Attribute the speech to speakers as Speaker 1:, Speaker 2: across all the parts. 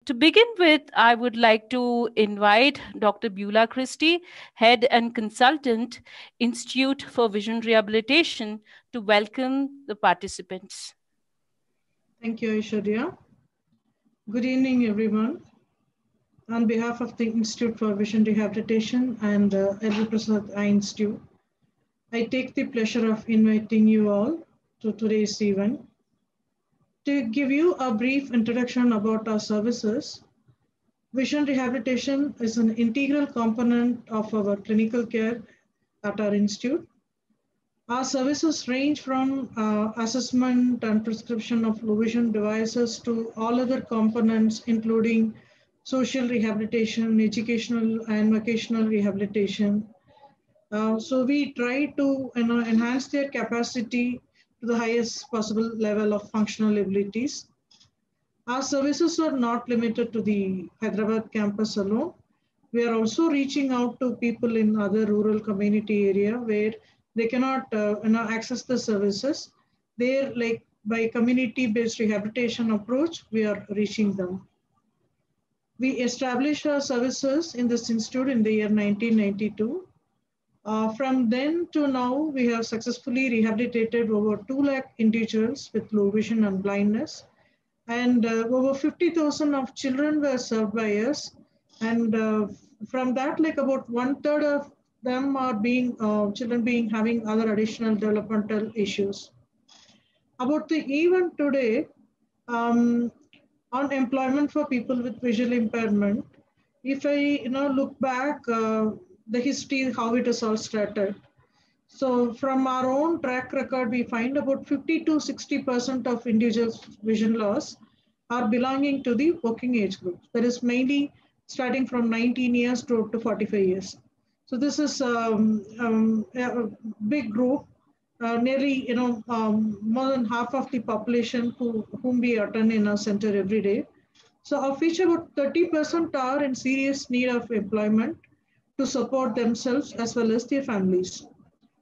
Speaker 1: To begin with, I would like to invite Dr. Beulah Christie, Head and Consultant, Institute for Vision Rehabilitation, to welcome the participants.
Speaker 2: Thank you, Aishwarya. Good evening, everyone. On behalf of the Institute for Vision Rehabilitation and LVPEI Institute, I take the pleasure of inviting you all to today's event. To give you a brief introduction about our services, Vision Rehabilitation is an integral component of our clinical care at our institute. Our services range from assessment and prescription of low vision devices to all other components, including social rehabilitation, educational and vocational rehabilitation. So we try to enhance their capacity to the highest possible level of functional abilities. Our services are not limited to the Hyderabad campus alone. We are also reaching out to people in other rural community area where they cannot access the services. They're like by community-based rehabilitation approach, we are reaching them. We established our services in this institute in the year 1992. From then to now, we have successfully rehabilitated over 2 lakh individuals with low vision and blindness. And over 50,000 of children were served by us. And from that, like about 1/3 of them are being, children having other additional developmental issues. About the event today, on employment for people with visual impairment, if I look back, the history, how it is all started. So from our own track record, we find about 50 to 60% of individuals with vision loss are belonging to the working age group. That is mainly starting from 19 years to 45 years. So this is a big group, nearly more than half of the population whom we attend in our center every day. So of which about 30% are in serious need of employment to support themselves as well as their families.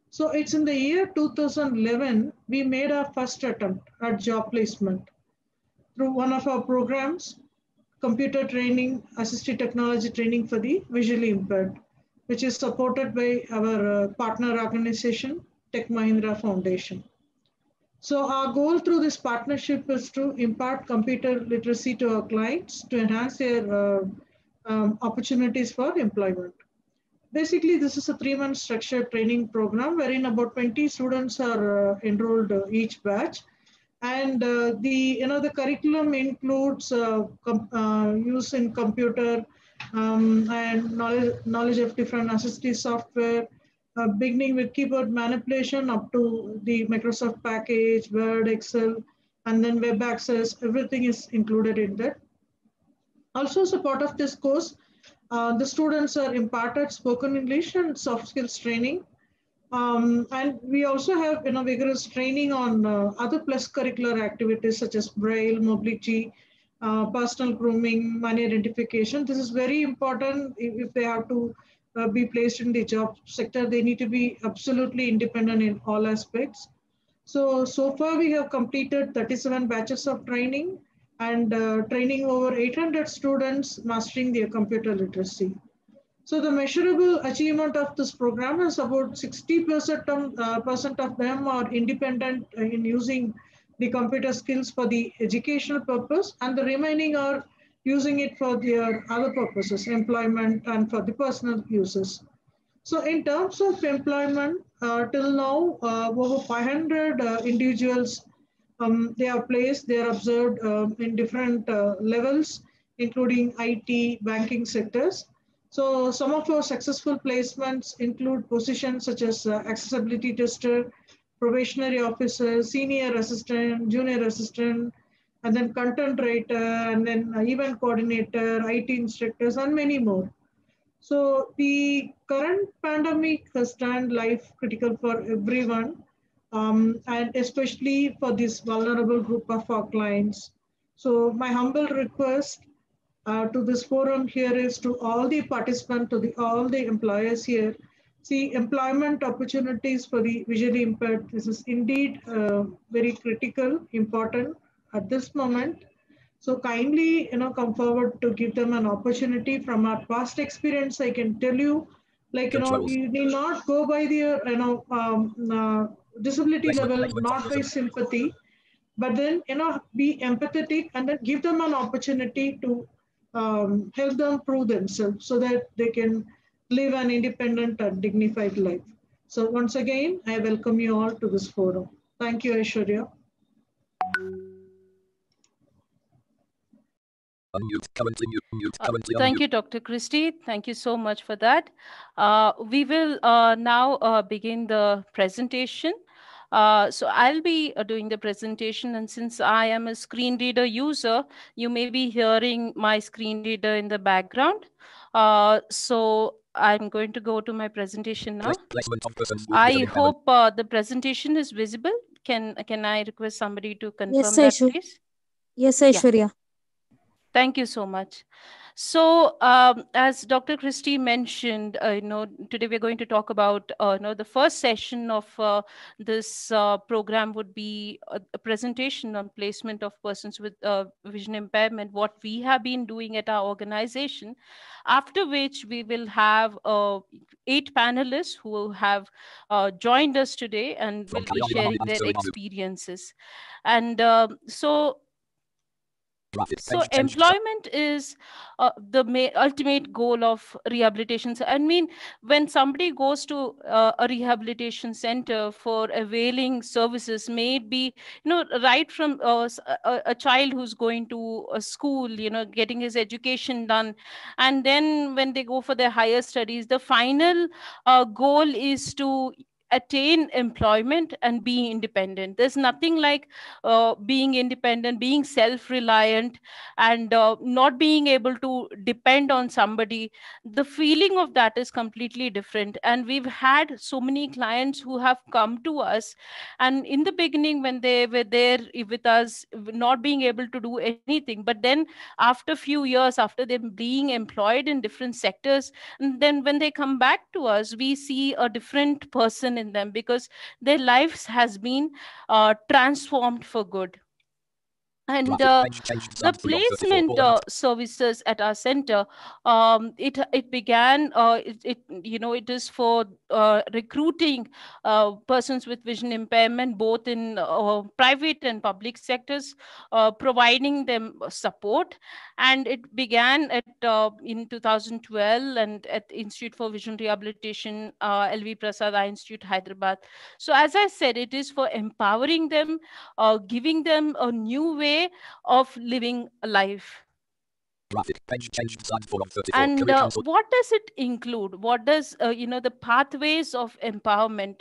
Speaker 2: So it's in the year 2011, we made our first attempt at job placement through one of our programs, computer training, assistive technology training for the visually impaired, which is supported by our partner organization, Tech Mahindra Foundation. So our goal through this partnership is to impart computer literacy to our clients to enhance their opportunities for employment. Basically, this is a 3-month structured training program wherein about 20 students are enrolled each batch. And the curriculum includes use in computer and knowledge of different assistive software, beginning with keyboard manipulation up to the Microsoft package, Word, Excel, and then web access. Everything is included in that. Also, as a part of this course, the students are imparted spoken English and soft skills training. And we also have vigorous training on other plus curricular activities such as braille, mobility, personal grooming, money identification. This is very important if they have to be placed in the job sector. They need to be absolutely independent in all aspects. So far we have completed 37 batches of training and training over 800 students mastering their computer literacy. So the measurable achievement of this program is about 60% of them are independent in using the computer skills for the educational purpose, and the remaining are using it for their other purposes, employment and for the personal uses. So in terms of employment, till now, over 500 individuals, they are placed, they are observed in different levels, including IT, banking sectors. So some of our successful placements include positions such as accessibility tester, probationary officer, senior assistant, junior assistant, and then content writer, and then event coordinator, IT instructors, and many more. So the current pandemic has turned life critical for everyone, and especially for this vulnerable group of our clients. So my humble request to this forum here is to all the participants, to all the employers here, see employment opportunities for the visually impaired. This is indeed very critical, important at this moment. So kindly, come forward to give them an opportunity. From our past experience, I can tell you, like, you need not go by the, disability level, not by sympathy, but then, be empathetic and then give them an opportunity to help them prove themselves so that they can live an independent and dignified life. So once again, I welcome you all to this forum. Thank you, Aishwarya.
Speaker 1: Thank you, Dr. Christie. Thank you so much for that. We will now begin the presentation. So I'll be doing the presentation, and since I am a screen reader user, you may be hearing my screen reader in the background. So I'm going to go to my presentation now. I hope the presentation is visible. Can I request somebody to confirm that, please?
Speaker 3: Yes, Aishwarya.
Speaker 1: Thank you so much. So, as Dr. Christie mentioned, today we're going to talk about, the first session of this program would be a presentation on placement of persons with vision impairment, what we have been doing at our organization. After which we will have 8 panelists who have joined us today and will be sharing their experiences. And so employment is the ultimate goal of rehabilitation. So, I mean, when somebody goes to a rehabilitation center for availing services, may it be, right from a child who's going to a school, getting his education done, and then when they go for their higher studies, the final goal is to attain employment and be independent. There's nothing like being independent, being self-reliant, and not being able to depend on somebody. The feeling of that is completely different. And we've had so many clients who have come to us, and in the beginning when they were there with us, not being able to do anything, but then after few years, after them being employed in different sectors, and then when they come back to us, we see a different person in them, because their lives has been transformed for good. And the placement services at our center, it began it is for recruiting persons with vision impairment, both in private and public sectors, providing them support. And it began at in 2012, and at Institute for Vision Rehabilitation, LVPEI Institute, Hyderabad. So as I said, it is for empowering them, giving them a new way of living a life. And what does it include? What does the pathways of empowerment,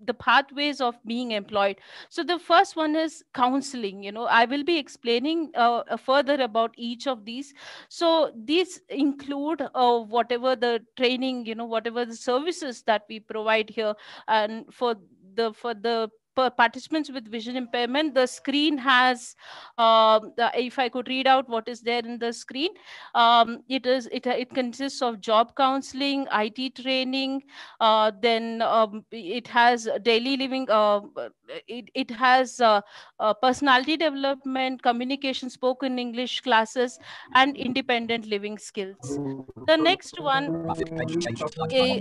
Speaker 1: the pathways of being employed? So the first one is counseling. I will be explaining further about each of these. So these include whatever the training, whatever the services that we provide here. And for the participants with vision impairment, the screen has, if I could read out what is there in the screen, it consists of job counseling, IT training, then it has daily living, it has personality development, communication, spoken English classes, and independent living skills. The next one, a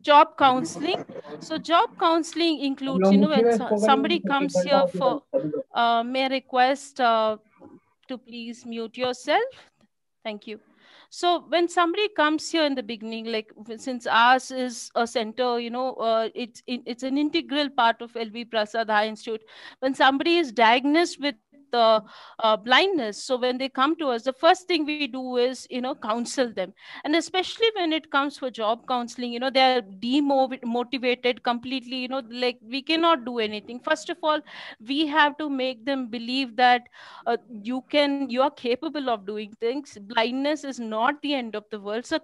Speaker 1: job counseling. So job counseling includes, when somebody comes here for, may I request to please mute yourself. Thank you. So when somebody comes here in the beginning, like since ours is a center, it's an integral part of LV Prasad High Institute. When somebody is diagnosed with blindness, so when they come to us, the first thing we do is, counsel them. And especially when it comes for job counseling, they are demotivated completely, like we cannot do anything. First of all, we have to make them believe that you are capable of doing things. Blindness is not the end of the world. So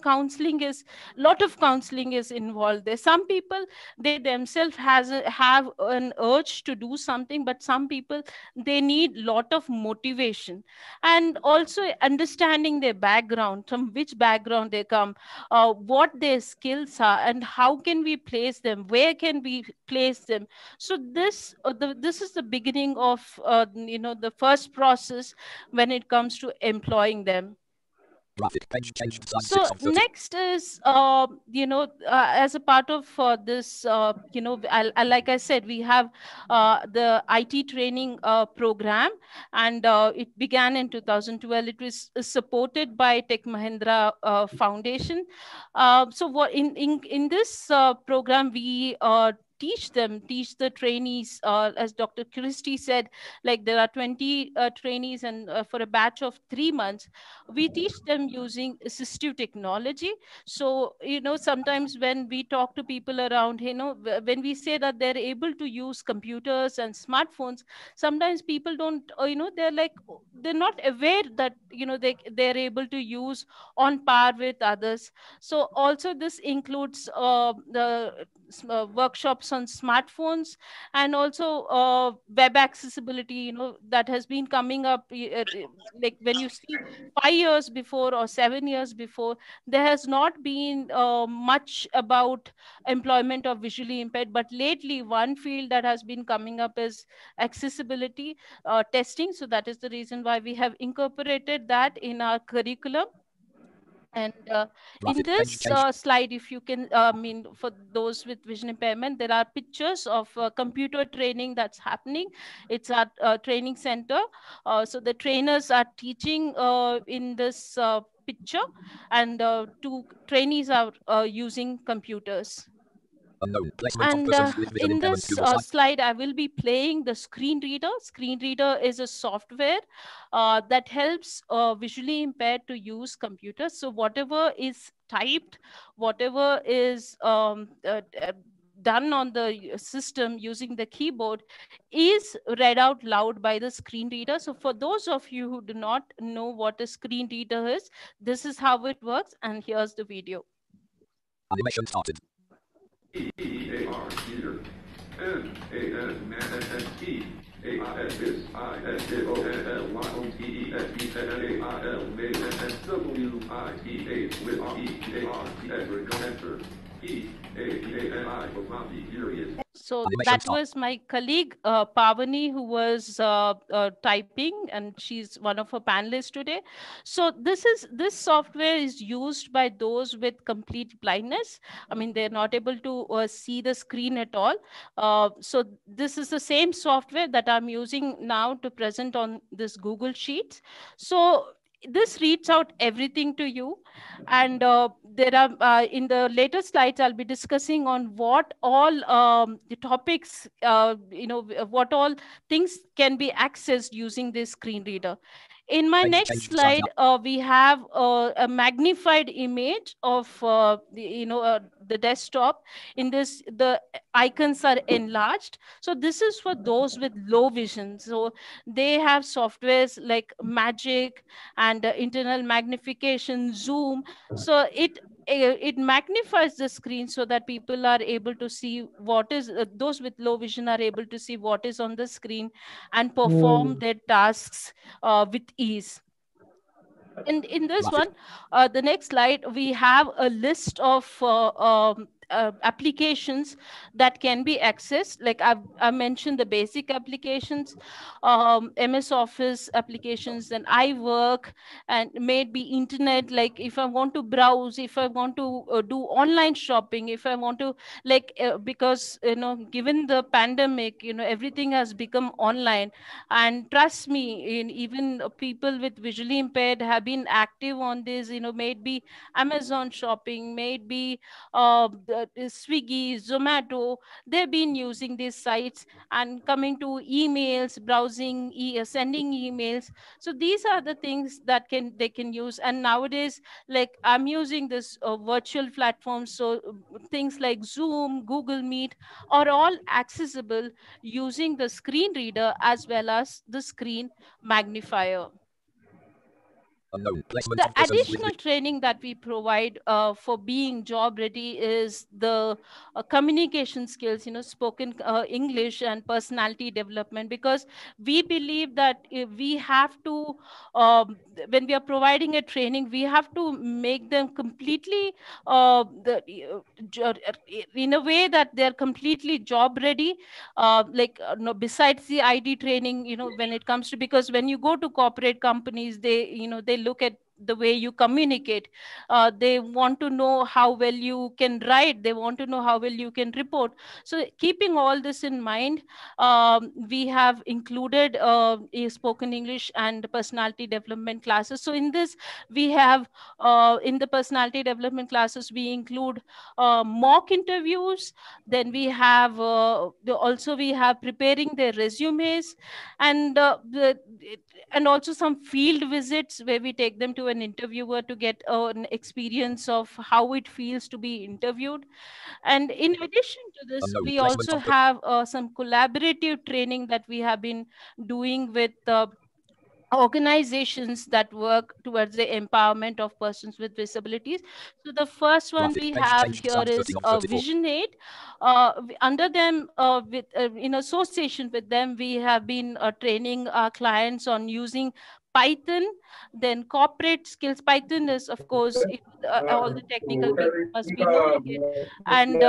Speaker 1: lot of counseling is involved there. Some people, they themselves have an urge to do something, but some people, they need lot of motivation, and also understanding their background, from which background they come, what their skills are, and how can we place them, where can we place them. So this is the beginning of the first process when it comes to employing them.
Speaker 3: Graphic page changed slide 6
Speaker 1: So
Speaker 3: of 30.
Speaker 1: next is, as a part of this, like I said, we have the IT training program, and it began in 2012. It was supported by Tech Mahindra Foundation. So what in this program, we teach the trainees, as Dr. Christie said, like there are 20 trainees, and for a batch of 3 months, we teach them using assistive technology. So sometimes when we talk to people around, when we say that they're able to use computers and smartphones, sometimes people don't, they're like, they're not aware that they're able to use on par with others. So also this includes the workshops on smartphones, and also web accessibility, that has been coming up, like when you see 5 years before or 7 years before, there has not been much about employment of visually impaired. But lately, one field that has been coming up is accessibility testing. So that is the reason why we have incorporated that in our curriculum. And in
Speaker 3: Graphic page
Speaker 1: this
Speaker 3: changed.
Speaker 1: slide, if you can, for those with vision impairment, there are pictures of computer training that's happening. It's at training center. So the trainers are teaching in this picture, and two trainees are using computers.
Speaker 3: Unknown. Placement of
Speaker 1: And
Speaker 3: persons with vision
Speaker 1: in
Speaker 3: impairment.
Speaker 1: this
Speaker 3: Google slide.
Speaker 1: slide, I will be playing the screen reader. Screen reader is a software that helps visually impaired to use computers. So whatever is typed, whatever is done on the system using the keyboard, is read out loud by the screen reader. So for those of you who do not know what a screen reader is, this is how it works. And here's the video.
Speaker 3: Animation started.
Speaker 4: EAR leader.
Speaker 1: So
Speaker 3: Animation
Speaker 1: that
Speaker 3: start.
Speaker 1: was my colleague Pavani, who was typing, and she's one of our panelists today. So this software is used by those with complete blindness. I mean, they're not able to see the screen at all. So this is the same software that I'm using now to present on this Google Sheets. So this reads out everything to you. And there are in the later slides, I'll be discussing on what all the topics, what all things can be accessed using this screen reader. In my
Speaker 3: Page
Speaker 1: next
Speaker 3: changed slide
Speaker 1: slide,
Speaker 3: now.
Speaker 1: we have a magnified image of the desktop. In this, the icons are enlarged. So this is for those with low vision. So they have softwares like Magic and internal magnification, Zoom. So it magnifies the screen so that people are able to see what is, those with low vision are able to see what is on the screen and perform their tasks with ease. And in this
Speaker 3: Graphic.
Speaker 1: one, the next slide, we have a list of applications that can be accessed. Like I mentioned the basic applications, MS Office applications, and iWork, and maybe internet. Like if I want to browse, if I want to do online shopping, if I want to, because given the pandemic, everything has become online. And trust me, even people with visually impaired have been active on this, maybe Amazon shopping, maybe Swiggy, Zomato. They've been using these sites, and coming to emails, browsing, sending emails. So these are the things that they can use. And nowadays, like I'm using this virtual platform, so things like Zoom, Google Meet are all accessible using the screen reader as well as the screen magnifier.
Speaker 3: Unknown. Placement
Speaker 1: The
Speaker 3: of persons with
Speaker 1: additional training that we provide for being job ready is the communication skills, spoken English and personality development, because we believe that we have to, when we are providing a training, we have to make them completely in a way that they're completely job ready. No, besides the ID training, when it comes to, because when you go to corporate companies, they look at the way you communicate. They want to know how well you can write, they want to know how well you can report. So keeping all this in mind, we have included a spoken English and personality development classes. So in this, we have in the personality development classes, we include mock interviews. Then we have also we have preparing their resumes, and and also some field visits where we take them to an interviewer to get an experience of how it feels to be interviewed. And in addition to this,
Speaker 3: unknown.
Speaker 1: we
Speaker 3: Placement
Speaker 1: also
Speaker 3: of
Speaker 1: have some collaborative training that we have been doing with organizations that work towards the empowerment of persons with disabilities. So the first one
Speaker 3: graphic
Speaker 1: we
Speaker 3: page
Speaker 1: have
Speaker 3: changed
Speaker 1: here
Speaker 3: slide
Speaker 1: is
Speaker 3: 13 of 34.
Speaker 1: Vision Aid. Under them, in association with them, we have been training our clients on using Python. Then corporate skills. Python is, of course, all the technical people must be knowing it. And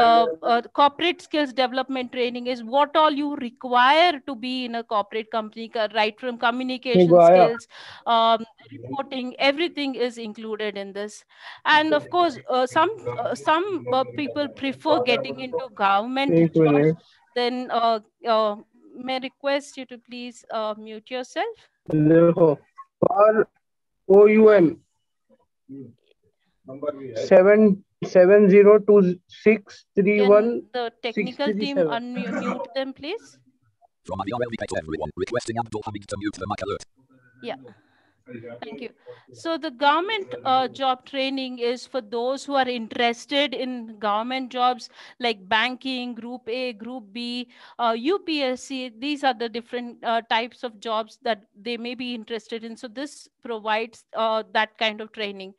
Speaker 1: corporate skills development training is what all you require to be in a corporate company, right from communication skills, reporting, everything is included in this. And of course, some people prefer getting into government jobs. Then may I request you to please mute yourself.
Speaker 5: देखो for OUM 7702631
Speaker 1: Can the technical team
Speaker 5: 637.
Speaker 1: unmute them, please?
Speaker 3: From IR LVPEI to everyone. Requesting Abdul Hamid to mute the mic alert.
Speaker 1: Yeah. Thank you. So the government job training is for those who are interested in government jobs like banking, Group A, Group B, UPSC. These are the different types of jobs that they may be interested in. So this provides that kind of training.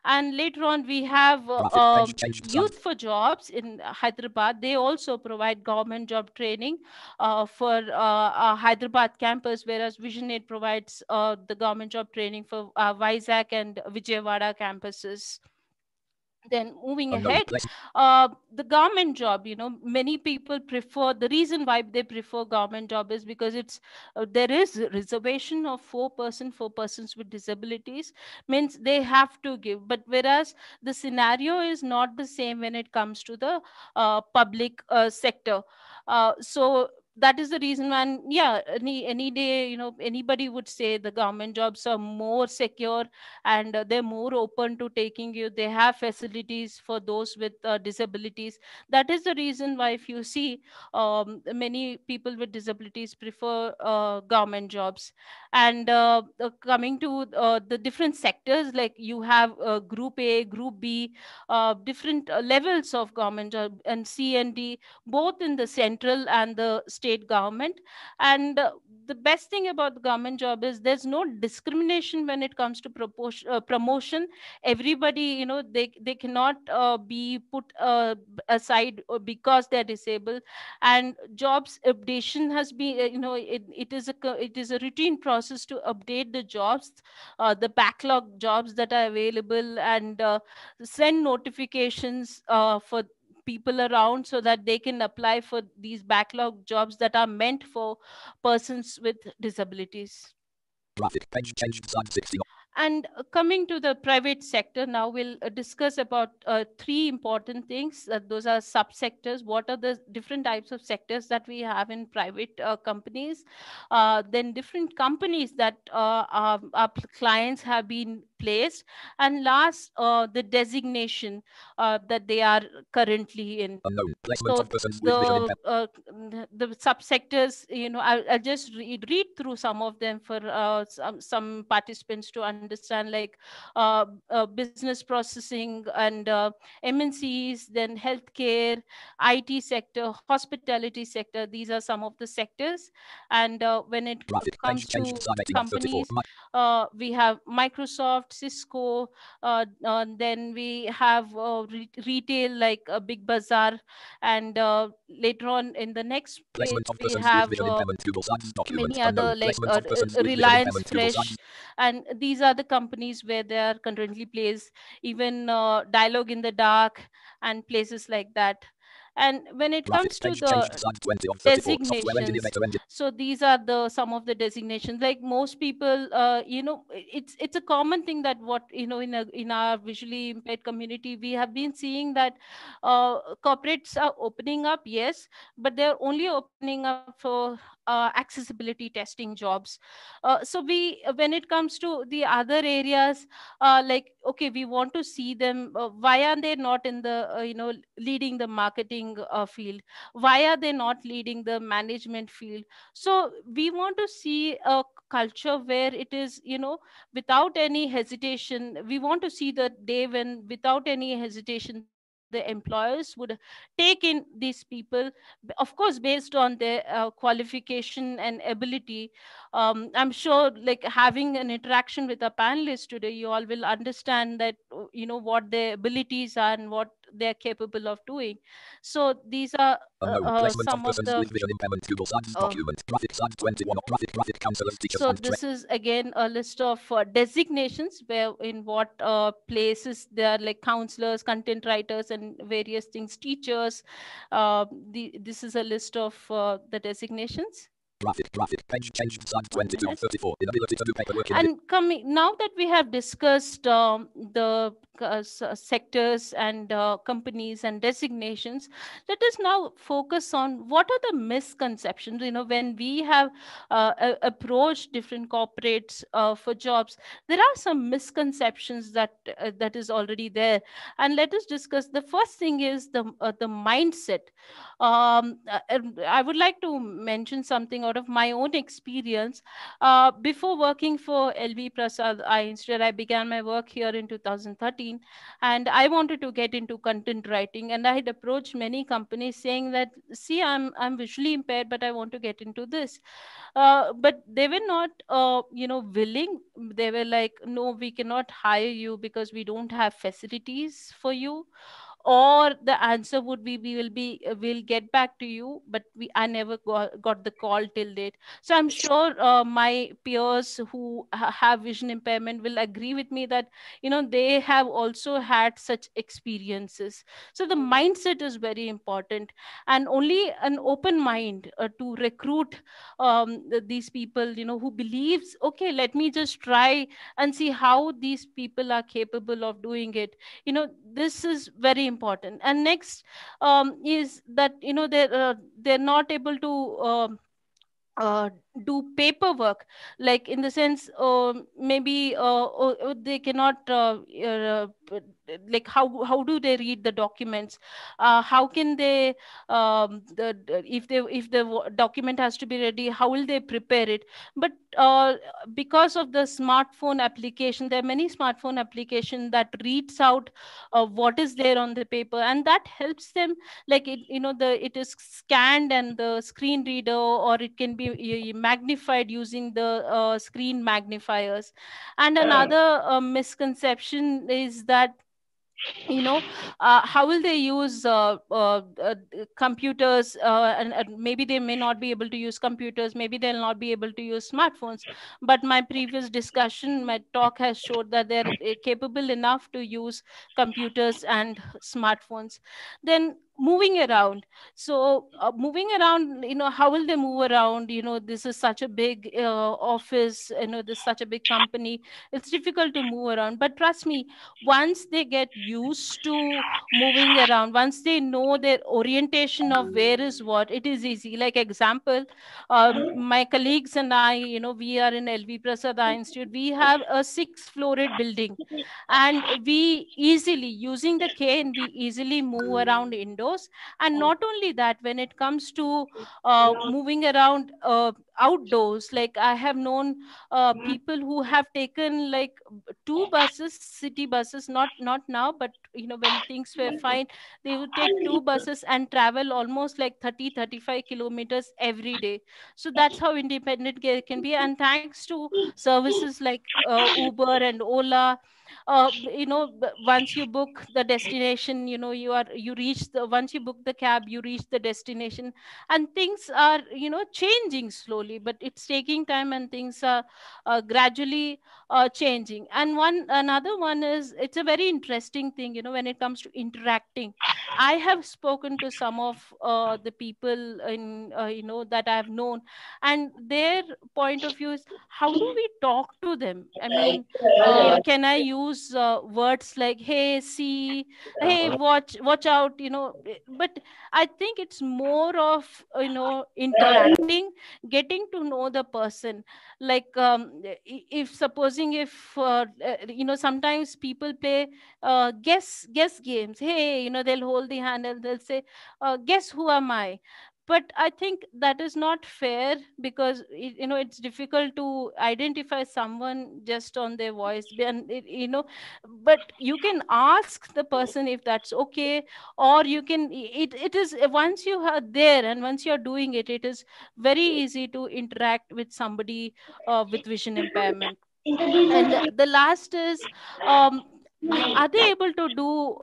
Speaker 1: And later on, we have
Speaker 3: Graphic page changed slide.
Speaker 1: Youth for Jobs in Hyderabad. They also provide government job training for our Hyderabad campus, whereas Vision Aid provides the government job training for Vizag and Vijayawada campuses. Then moving
Speaker 3: Unknown.
Speaker 1: ahead, the government job, many people prefer, the reason why they prefer government job is because it's there is reservation of 4% for persons with disabilities, means they have to give. But whereas the scenario is not the same when it comes to the public sector. So that is the reason when, yeah, any day, anybody would say the government jobs are more secure, and they're more open to taking you. They have facilities for those with disabilities. That is the reason why, if you see, many people with disabilities prefer government jobs. And coming to the different sectors, like you have Group A, Group B, different levels of government job, and C and D, both in the central and the state government. And the best thing about the government job is there's no discrimination when it comes to promotion. Everybody, they cannot be put aside because they're disabled. And jobs updation has been, it is a routine process to update the jobs, the backlog jobs that are available, and send notifications for people around so that they can apply for these backlog jobs that are meant for persons with disabilities.
Speaker 3: Graphic page changed slide 60.
Speaker 1: And coming to the private sector, now we'll discuss about three important things. Those are subsectors. What are the different types of sectors that we have in private companies? Then different companies that our clients have been placed. And last, the designation that they are currently in.
Speaker 3: Unknown. Placement
Speaker 1: So
Speaker 3: of persons with vision impairment.
Speaker 1: the subsectors, I'll just read through some of them for some participants to understand, like business processing and MNCs, then healthcare, IT sector, hospitality sector. These are some of the sectors. And when it
Speaker 3: Graphic page
Speaker 1: comes
Speaker 3: changed
Speaker 1: to
Speaker 3: slide 18 of 34.
Speaker 1: companies, we have Microsoft, Microsoft, Cisco. Then we have retail like a Big Bazaar, and later on in the next page
Speaker 3: Placement of
Speaker 1: we
Speaker 3: persons with
Speaker 1: have
Speaker 3: vision impairment. Google Sites document.
Speaker 1: many
Speaker 3: Unknown.
Speaker 1: other like
Speaker 3: Placement of persons with vision
Speaker 1: Reliance
Speaker 3: impairment. Google
Speaker 1: Fresh,
Speaker 3: Sites.
Speaker 1: and these are the companies where they are currently placed. Even Dialogue in the Dark and places like that. And when it
Speaker 3: Graphic
Speaker 1: comes to
Speaker 3: page changed.
Speaker 1: the
Speaker 3: Slide 20 of 34. Software engineer
Speaker 1: designations,
Speaker 3: vector engine.
Speaker 1: so these are the some of the designations. Like most people, it's a common thing that what in our visually impaired community we have been seeing that corporates are opening up, yes, but they're only opening up for accessibility testing jobs. So we when it comes to the other areas, like, okay, we want to see them, why are they not in the leading the marketing field, why are they not leading the management field? So we want to see a culture where it is, without any hesitation, we want to see the day when without any hesitation the employers would take in these people, of course based on their qualification and ability. I'm sure, like, having an interaction with a panelist today, you all will understand that what their abilities are and what they're capable of doing. So these are
Speaker 3: Unknown. Placement of
Speaker 1: some of
Speaker 3: persons
Speaker 1: the
Speaker 3: with vision impairment. Google Sites
Speaker 1: uh,
Speaker 3: document. Graphic slide 21 of graphic counselors, teachers,
Speaker 1: so
Speaker 3: and
Speaker 1: this is again a list of designations where in what places they are, like counselors, content writers, and various things, teachers. This is a list of the designations.
Speaker 3: graphic page changed. Slide 22 of
Speaker 1: Minute.
Speaker 3: 34. Inability to do paperwork.
Speaker 1: And coming now that we have discussed the sectors and companies and designations, let us now focus on what are the misconceptions. When we have approached different corporates for jobs, there are some misconceptions that is already there, and let us discuss. The first thing is the mindset. And I would like to mention something out of my own experience. Before working for LVPEI Institute, I began my work here in 2013, and I wanted to get into content writing. And I had approached many companies saying that, see, I'm visually impaired, but I want to get into this. But they were not, willing. They were like, no, we cannot hire you because we don't have facilities for you. Or the answer would be, we'll get back to you, but I never got the call till date. So I'm sure my peers who have vision impairment will agree with me that they have also had such experiences. So the mindset is very important, and only an open mind to recruit these people who believes, okay, let me just try and see how these people are capable of doing it. This is very important. And next is that they're not able to uh, do paperwork, like in the sense, maybe they cannot like, how do they read the documents? How can they if the document has to be ready, how will they prepare it? But because of the smartphone application, there are many smartphone application that reads out what is there on the paper, and that helps them. Like, it is scanned and the screen reader, or it can be magnified using the screen magnifiers. And another misconception is that how will they use computers, and maybe they may not be able to use computers, maybe they'll not be able to use smartphones. But my previous discussion, my talk has showed that they're capable enough to use computers and smartphones. Then moving around. So moving around, how will they move around? This is such a big office, this is such a big company. It's difficult to move around, but trust me, once they get used to moving around, once they know their orientation of where is what, it is easy. Like example, my colleagues and I, we are in LV Prasad Eye Institute. We have a 6-floored building, and we easily, using the cane, we easily move around indoors. windows. And not only that, when it comes to moving around outdoors, like I have known people who have taken like two buses, city buses, not now, but when things were fine, they would take two buses and travel almost like 30-35 kilometers every day. So that's how independent care can be. And thanks to services like Uber and Ola, once you book the destination, you reach the once you book the cab, you reach the destination. And things are changing slowly, but it's taking time, and things are gradually changing. And another one is, it's a very interesting thing, when it comes to interacting. I have spoken to some of the people in that I have known, and their point of view is, how do we talk to them? I mean, can I use words like, hey, see, hey, watch out, but I think it's more of interacting, getting to know the person. Like, if supposing, if sometimes people play guess games. Hey, they'll hold the hand and they'll say, guess who am I? But I think that is not fair, because it's difficult to identify someone just on their voice. And but you can ask the person if that's okay, or you can, it is, once you are there and once you're doing it, it is very easy to interact with somebody with vision impairment. And the last is, um, are they able to do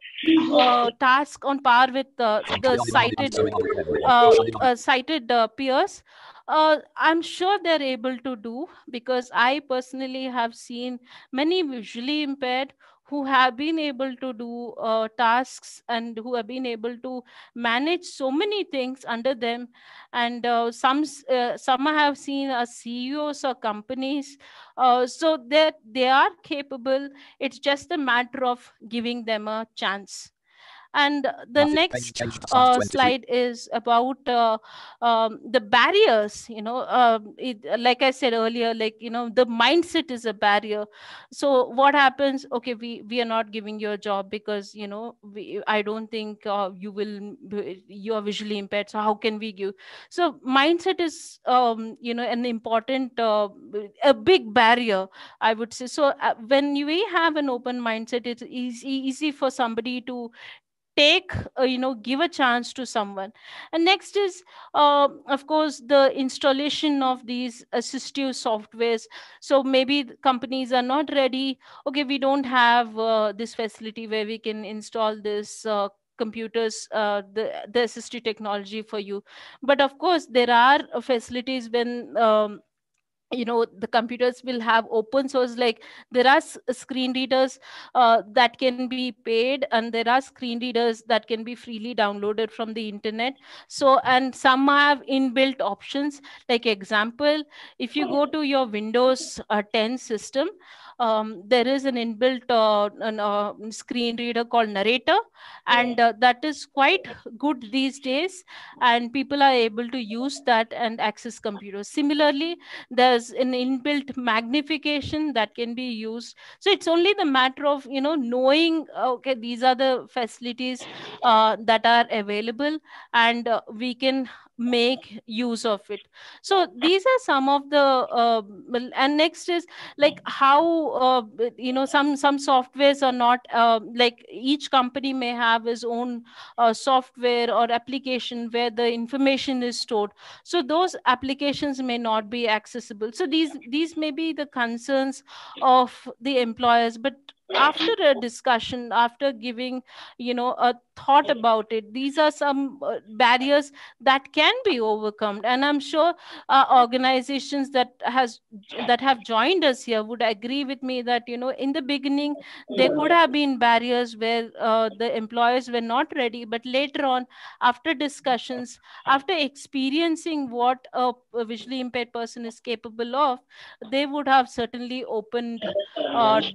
Speaker 1: task on par with the
Speaker 3: Clearly reminded
Speaker 1: sighted
Speaker 3: unnecessary on everyone. Shining on
Speaker 1: peers? I'm sure they're able to do, because I personally have seen many visually impaired who have been able to do tasks, and who have been able to manage so many things under them. And some I have seen are CEOs or companies, so that they are capable. It's just a matter of giving them a chance. And the
Speaker 3: graphic page
Speaker 1: next
Speaker 3: changed to slide 23.
Speaker 1: slide is about the barriers. Like I said earlier, like, the mindset is a barrier. So what happens? Okay, we are not giving you a job because I don't think you are visually impaired, so how can we give? So mindset is an important a big barrier, I would say. So when we have an open mindset, it's easy for somebody to take give a chance to someone. And next is, of course, the installation of these assistive softwares. So maybe the companies are not ready. Okay, we don't have this facility where we can install this computers, the assistive technology for you. But of course, there are facilities when the computers will have open source. Like, there are screen readers that can be paid, and there are screen readers that can be freely downloaded from the internet. So, and some have inbuilt options. Like example, if you go to your Windows 10 system, there is an inbuilt screen reader called Narrator, and that is quite good these days, and people are able to use that and access computers. Similarly, there's an inbuilt magnification that can be used. So it's only the matter of knowing, okay, these are the facilities that are available, and we can make use of it. So these are some of the and next is, like, how some softwares are not like, each company may have its own software or application where the information is stored. So those applications may not be accessible. So these may be the concerns of the employers. But after a discussion, after giving a thought about it, these are some barriers that can be overcome. And I'm sure organizations that have joined us here would agree with me that in the beginning there could have been barriers where the employers were not ready, but later on, after discussions, after experiencing what a visually impaired person is capable of, they would have certainly opened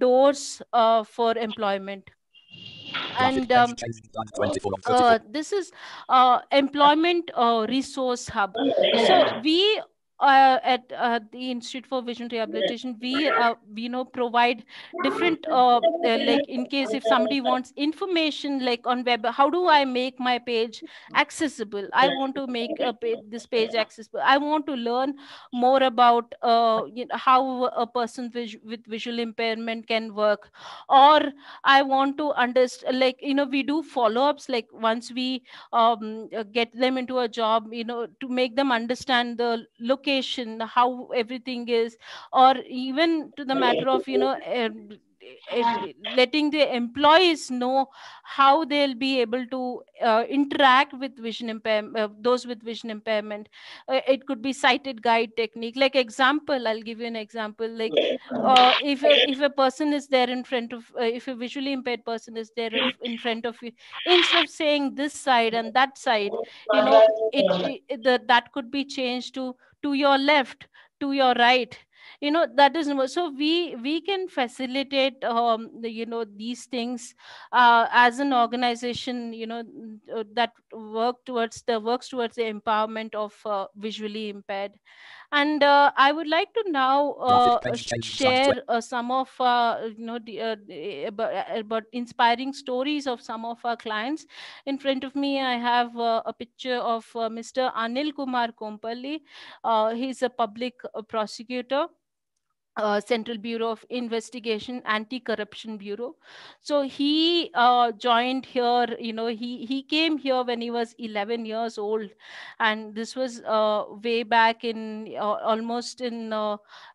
Speaker 1: doors for employment.
Speaker 3: graphic
Speaker 1: And
Speaker 3: page changed to slide 24 of 34.
Speaker 1: this is employment resource hub. So we at the Institute for Vision Rehabilitation, we provide different like, in case if somebody wants information like on web, how do I make my page accessible? I want to make this page accessible. I want to learn more about how a person with visual impairment can work. Or I want to understand, like, we do follow-ups, like once we get them into a job, to make them understand the location, how everything is. Or even to the matter of letting the employees know how they'll be able to interact with vision impairment, those with vision impairment. It could be sighted guide technique. Like example, I'll give you an example. Like if a person is there in front of if a visually impaired person is there in front of you, instead of saying this side and that side, that could be changed to your left, to your right. That is so we can facilitate these things as an organization, that works towards the empowerment of visually impaired. And I would like to now
Speaker 3: Graphic page change size
Speaker 1: share some of about inspiring stories of some of our clients. In front of me, I have a picture of Mr. Anil Kumar Kompalli. He's a public prosecutor, Central Bureau of Investigation, Anti-Corruption Bureau. So he joined here. He came here when he was 11 years old, and this was way back in almost in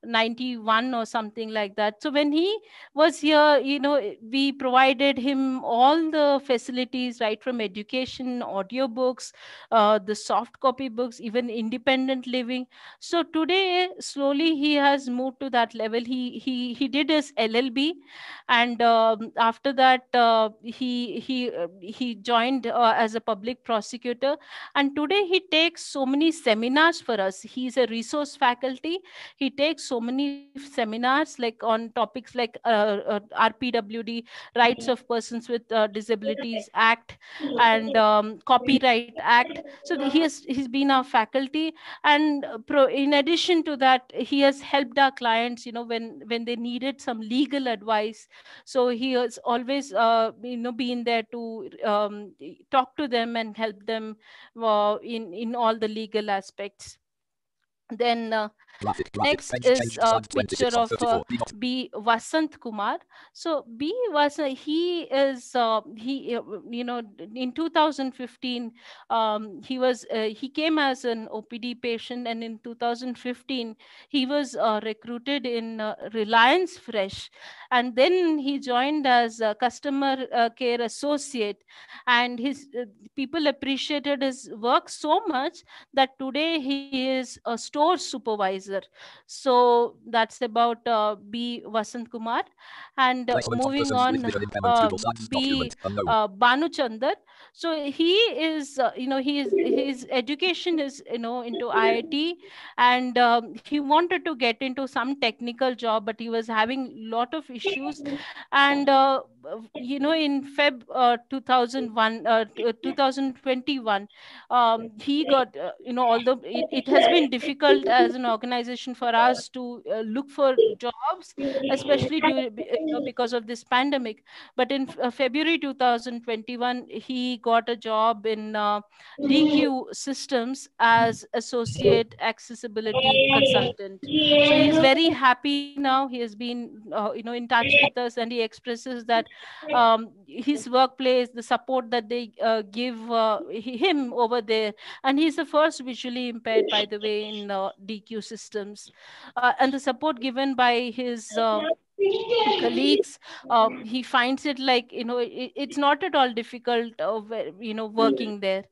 Speaker 1: 91 or something like that. So when he was here, we provided him all the facilities, right from education, audiobooks, the soft copy books, even independent living. So today, slowly, he has moved to that level. He did his LLB, and after that, he joined as a public prosecutor. And today, he takes so many seminars for us. He's a resource faculty. He takes so many seminars, like on topics like RPWD, Rights of Persons with Disabilities Act, and Copyright Act. So he's been our faculty. And in addition to that, he has helped our clients, when they needed some legal advice. So he has always been there to talk to them and help them in all the legal aspects. Then
Speaker 3: graphic
Speaker 1: next
Speaker 3: page
Speaker 1: is
Speaker 3: change
Speaker 1: a
Speaker 3: size
Speaker 1: picture
Speaker 3: 26 of
Speaker 1: of
Speaker 3: 34. B dot
Speaker 1: B. Vasant Kumar. So B. Vasant, he is in 2015, he came as an OPD patient, and in 2015 he was recruited in Reliance Fresh, and then he joined as a customer care associate. And his people appreciated his work so much that today he is a store supervisor. So that's about B. Vasant Kumar. And
Speaker 3: placement of
Speaker 1: moving
Speaker 3: persons with
Speaker 1: on,
Speaker 3: vision impairment. Google Sites
Speaker 1: B.
Speaker 3: document unknown.
Speaker 1: Banu Chandar. So he is, his education is, into IIT, and he wanted to get into some technical job, but he was having lot of issues. And in Feb 2001, 2021, he got, although it has been difficult as an organization for us to look for jobs, especially because of this pandemic. But in February 2021, he got a job in DQ Systems as associate accessibility consultant. So he's very happy now. He has been in touch with us, and he expresses that his workplace, the support that they give him over there. And he's the first visually impaired, by the way, in DQ Systems. And the support given by his colleagues, he finds it like, it's not at all difficult, working there.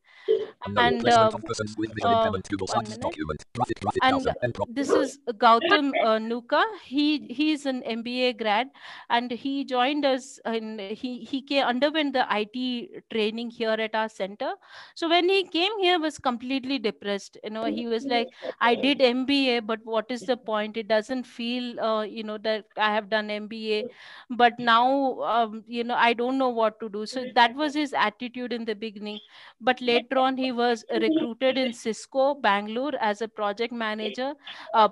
Speaker 3: Unknown.
Speaker 1: And
Speaker 3: Placement of persons with vision impairment. Google
Speaker 1: one
Speaker 3: Sites
Speaker 1: minute.
Speaker 3: document. Graphic
Speaker 1: And
Speaker 3: browser. End prop.
Speaker 1: this is Gautam Nuka. He's an MBA grad, and he joined us, and underwent the IT training here at our center. So when he came here, was completely depressed. He was like, I did MBA, but what is the point? It doesn't feel that I have done MBA, but now I don't know what to do. So that was his attitude in the beginning. But later on, he was recruited in Cisco, Bangalore, as a project manager,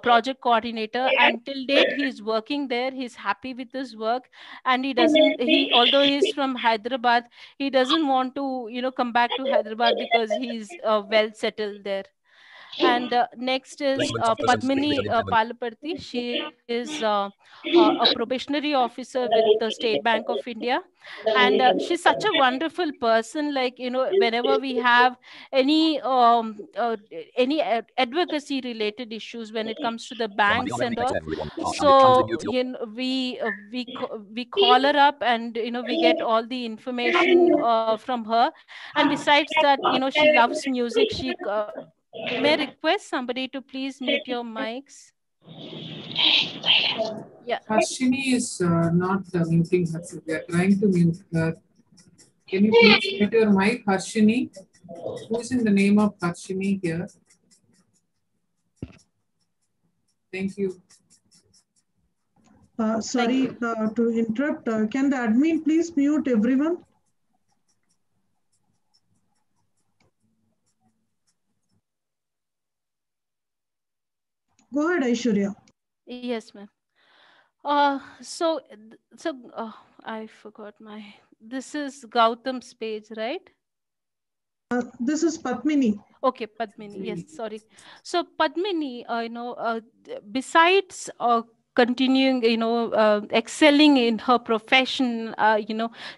Speaker 1: project coordinator, and till date he's working there. He's happy with his work, and he doesn't. He although he's from Hyderabad, he doesn't want to come back to Hyderabad because he's well settled there. And next is
Speaker 3: Placement of persons with
Speaker 1: Padmini
Speaker 3: vision impairment.
Speaker 1: Palaparthi. She is a probationary officer with the State Bank of India, and she's such a wonderful person. Like, whenever we have any advocacy related issues when it comes to the
Speaker 3: From the
Speaker 1: banks and
Speaker 3: LVPEI
Speaker 1: all,
Speaker 3: everyone. And it kindly
Speaker 1: so
Speaker 3: mute your
Speaker 1: we call her up, and we get all the information from her. And besides that, she loves music. She may I request somebody to please mute your mics. Yeah.
Speaker 6: Harshini is not muting herself. We are trying to mute her. Can you please mute your mic, Harshini? Who is in the name of Harshini here? Thank you.
Speaker 2: Sorry to interrupt. Can the admin please mute everyone? Go ahead, Aishwarya.
Speaker 1: Yes, ma'am. I forgot my. This is Gautam's page, right?
Speaker 2: This is Padmini.
Speaker 1: Okay, Padmini. Yes, sorry. So Padmini, besides continuing, excelling in her profession,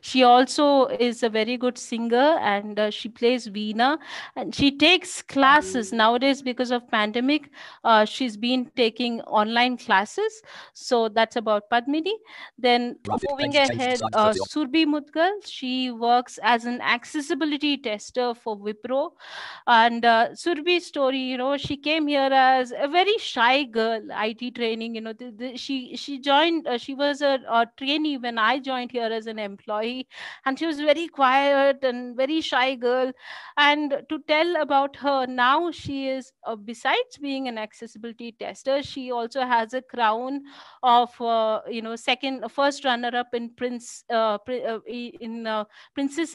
Speaker 1: she also is a very good singer, and she plays veena, and she takes classes nowadays because of pandemic. She's been taking online classes. So that's about Padmini. Then
Speaker 3: graphic.
Speaker 1: moving
Speaker 3: Change the
Speaker 1: ahead,
Speaker 3: slide to 30 on.
Speaker 1: Surbi Mudgal, she works as an accessibility tester for Wipro. And Surbi's story, she came here as a very shy girl, IT training. She joined. She was a trainee when I joined here as an employee, and she was very quiet and very shy girl. And to tell about her now, she is besides being an accessibility tester, she also has a crown of first runner up in Princess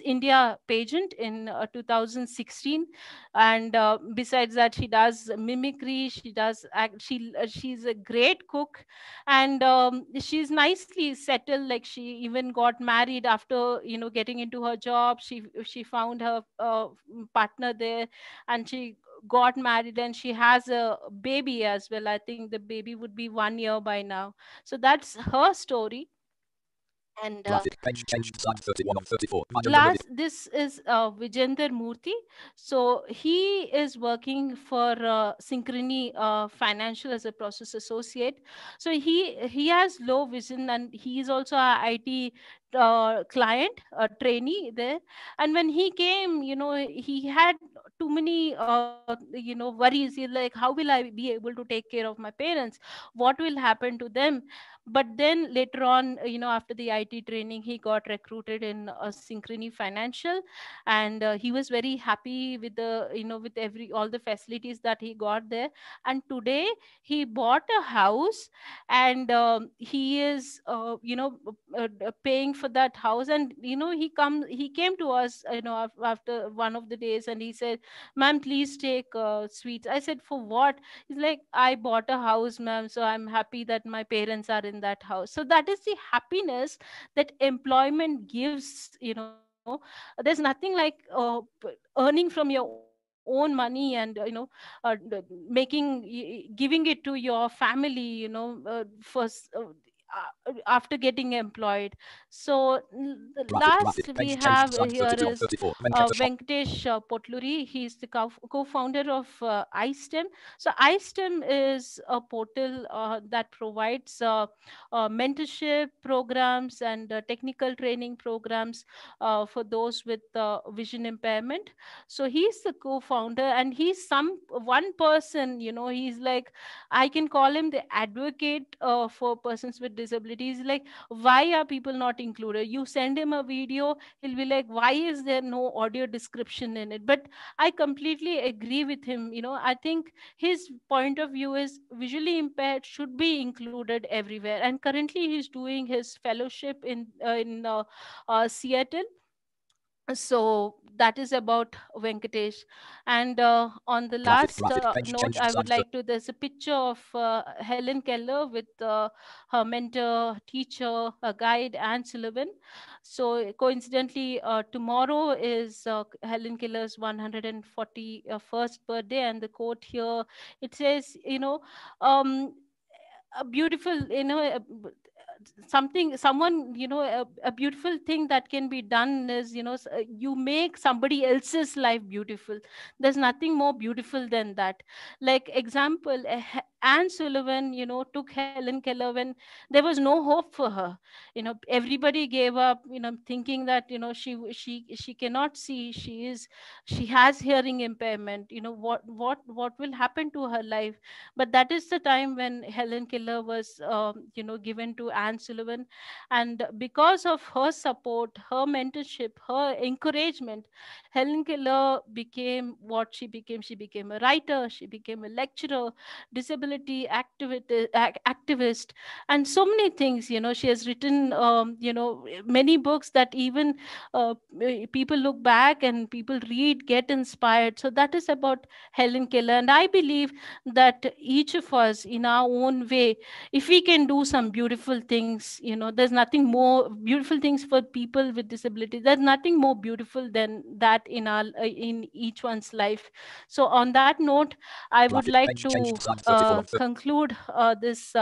Speaker 1: India pageant in 2016. And besides that, she does mimicry, she does act, she's a great cook, and she's nicely settled. Like, she even got married after getting into her job. She found her partner there, and she got married, and she has a baby as well. I think the baby would be 1 year by now. So that's her story. And
Speaker 3: Graphic. Change slide 31 of 34. Imagine the movie.
Speaker 1: last, this is Vijender Murthy. So he is working for Synchrony Financial as a process associate. So he has low vision, and he is also a IT client, a trainee there. And when he came, he had too many worries. He's like, how will I be able to take care of my parents? What will happen to them? But then later on, after the IT training, he got recruited in Synchrony Financial, and he was very happy with the with every all the facilities that he got there. And today he bought a house, and he is paying for that house. And he came to us, after one of the days, and he said, "Ma'am, please take sweets." I said, "For what?" He's like, "I bought a house, ma'am, so I'm happy that my parents are in that house." So that is the happiness that employment gives. There's nothing like earning from your own money, and giving it to your family, after getting employed. So the last
Speaker 3: Graphic.
Speaker 1: we
Speaker 3: Change
Speaker 1: have
Speaker 3: slide
Speaker 1: here
Speaker 3: 32 of
Speaker 1: is
Speaker 3: 34. Venkat Shah.
Speaker 1: Venkatesh Potluri. He's the co-founder of iSTEM. So iSTEM is a portal that provides mentorship programs and technical training programs for those with vision impairment. So he's the co-founder, and he's one person. He's like, I can call him the advocate for persons with disabilities. Like, why are people not included? You send him a video, he'll be like, why is there no audio description in it? But I completely agree with him. I think his point of view is visually impaired should be included everywhere. And currently he's doing his fellowship in Seattle. So that is about Venkatesh. And on the
Speaker 3: Graphic,
Speaker 1: last
Speaker 3: graphic, page
Speaker 1: note,
Speaker 3: change
Speaker 1: I would
Speaker 3: designed to
Speaker 1: like to, there's a picture of Helen Keller with her mentor, teacher, a guide, Anne Sullivan. So coincidentally, tomorrow is Helen Keller's 141st birthday, and the quote here, it says, um, a beautiful, something, someone, a beautiful thing that can be done is, you make somebody else's life beautiful. There's nothing more beautiful than that. Like example, Anne Sullivan, took Helen Keller when there was no hope for her. Everybody gave up, thinking that, she cannot see, she has hearing impairment, what will happen to her life. But that is the time when Helen Keller was, given to Anne Sullivan, and because of her support, her mentorship, her encouragement, Helen Keller became what she became. She became a writer, she became a lecturer, disability activist, and so many things. She has written, many books that even people look back and people read, get inspired. So that is about Helen Keller, and I believe that each of us in our own way, if we can do some beautiful things, there's nothing more beautiful things for people with disabilities, there's nothing more beautiful than that in each one's life. So on that note, I would
Speaker 3: graphic,
Speaker 1: like
Speaker 3: page change
Speaker 1: to
Speaker 3: designed 34 of
Speaker 1: conclude this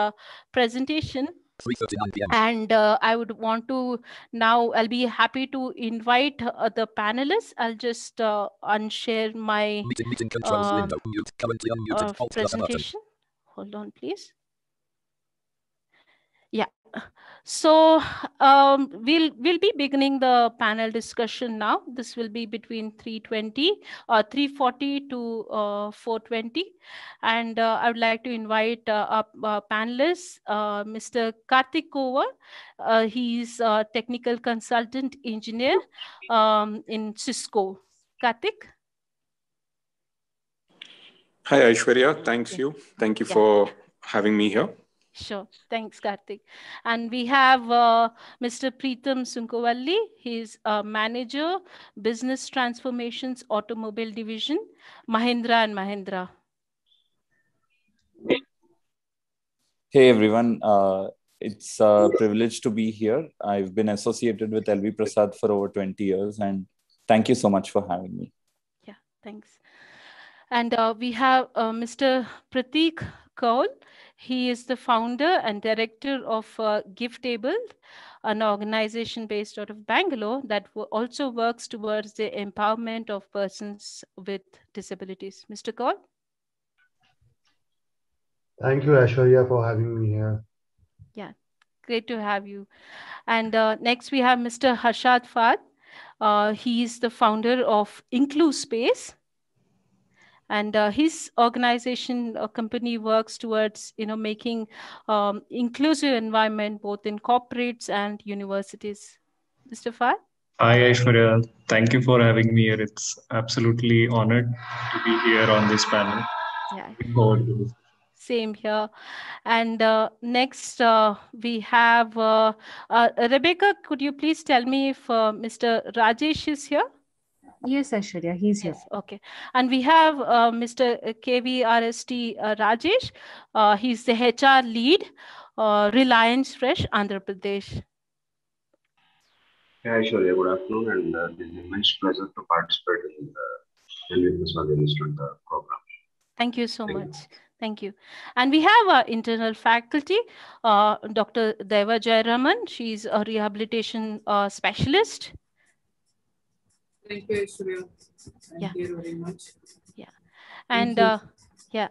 Speaker 1: presentation.
Speaker 3: 3:39 p.m.
Speaker 1: And I would want to, now I'll be happy to invite the panelists. I'll just unshare my
Speaker 3: Meeting controls window. Mute. Currently unmuted. Alt plus a button.
Speaker 1: presentation. Hold on, please. Yeah. So we'll be beginning the panel discussion now. This will be between 3:40 to 4:20, and I would like to invite our panelists, Mr. Karthik Kova. He's a technical consultant engineer in Cisco. Karthik.
Speaker 7: Hi, Aishwarya. Thank you. Thank you
Speaker 1: Yeah.
Speaker 7: for having me here.
Speaker 1: Sure. Thanks, Karthik. And we have Mr. Preetham Sunkovalli. He's a manager, business transformations, automobile division, Mahindra and Mahindra.
Speaker 8: Hey everyone, it's a privilege to be here. I've been associated with LV Prasad for over 20 years, and thank you so much for having me.
Speaker 1: Yeah, thanks. And we have Mr. Prateek Kaul. He is the founder and director of Giftable, an organization based out of Bangalore that also works towards the empowerment of persons with disabilities. Mr. Kaul?
Speaker 9: Thank you, Aishwarya, for having me here.
Speaker 1: Yeah, great to have you. And next we have Mr. Harshad Fad. He is the founder of Include Space. And his organization company works towards making inclusive environment both in corporates and universities. Mr. Fad?
Speaker 10: Hi, Aishwarya. Thank you for having me here. It's absolutely honored to be here on this panel.
Speaker 1: Yeah.
Speaker 10: Looking forward to this.
Speaker 1: Same here. And next we have Rebecca. Could you please tell me if Mr. Rajesh is here?
Speaker 11: Yes, Aishwarya, he's here.
Speaker 1: Yes, okay. And we have Mr. KVRST Rajesh. He's the HR lead, Reliance Fresh, Andhra Pradesh.
Speaker 12: Hi, Aishwarya. Good afternoon, and it is an immense pleasure to participate in the LV Prasad Institute program.
Speaker 1: Thank you so much. Thank you. And we have our internal faculty, Dr. Deva Jayaraman. She's a rehabilitation specialist.
Speaker 6: Thank you, Aishwarya. Thank you very much.
Speaker 1: Yeah. And yeah.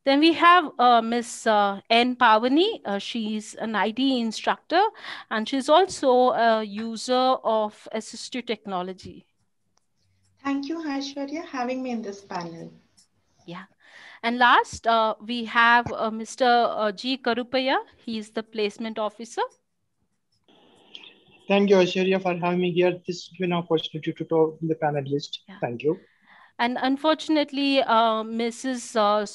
Speaker 1: Then we have Miss N. Pavani. She's an ID instructor, and she's also a user of Assistive Technology.
Speaker 13: Thank you, Aishwarya, having me in this panel.
Speaker 1: Yeah. And last, we have Mr. G. Karupaya. He's the placement officer.
Speaker 14: Thank you, Aishwarya, for having me here. This has been an opportunity to talk to the panelists.
Speaker 1: Yeah.
Speaker 14: Thank you.
Speaker 1: And unfortunately, Mrs.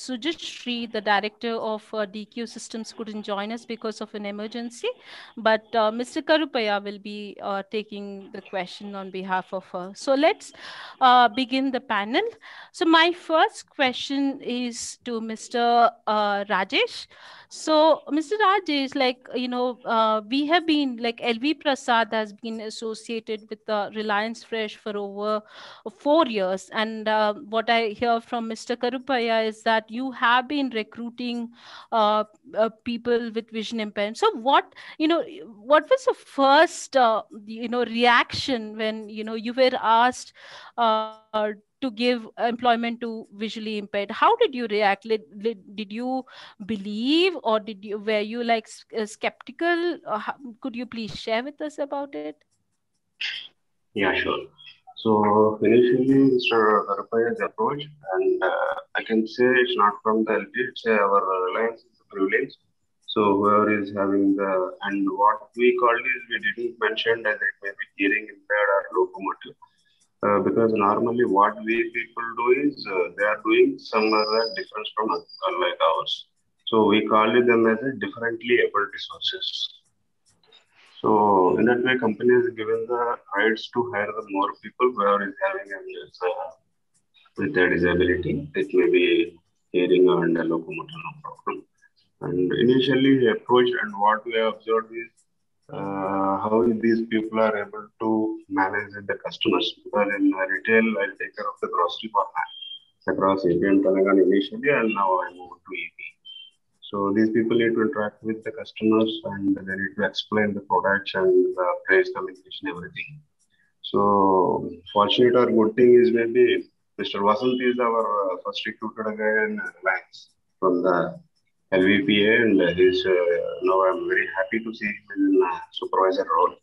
Speaker 1: Sujashri, the director of DQ Systems, couldn't join us because of an emergency. But Mr. Karupaya will be taking the question on behalf of her. So let's begin the panel. So my first question is to Mr. Rajesh. So, Mr. Rajesh, we have been, like, LV Prasad has been associated with Reliance Fresh for over 4 years. And what I hear from Mr. Karupaya is that you have been recruiting people with vision impairment. So, what was the first, reaction when, you were asked to give employment to visually impaired? How did you react? Did you believe, or were you like skeptical? Could you please share with us about it?
Speaker 12: Yeah, sure. So initially, Mr. Karapaya's approach, and I can say it's not from the LT, it's our Reliance privilege. So whoever is having the, and what we called is, we didn't mention that it may be hearing impaired or locomotive. Because normally what we people do is, they are doing some other difference from us, like ours. So we call them as a differently able resources. So in that way, company is given the rights to hire the more people who is having with a disability. It may be hearing and a locomotor, no problem. And initially we approached, and what we have observed is how these people are able to manage the customers. Because in retail, I take care of the grocery format across AP and Telangana initially, and now I moved to EP. So these people need to interact with the customers, and they need to explain the products and the price communication, everything. So fortunate or good thing is, maybe Mr. Vasant is our first recruited guy in Reliance from the LVPEI, and he's now I'm very happy to see him in supervisor role.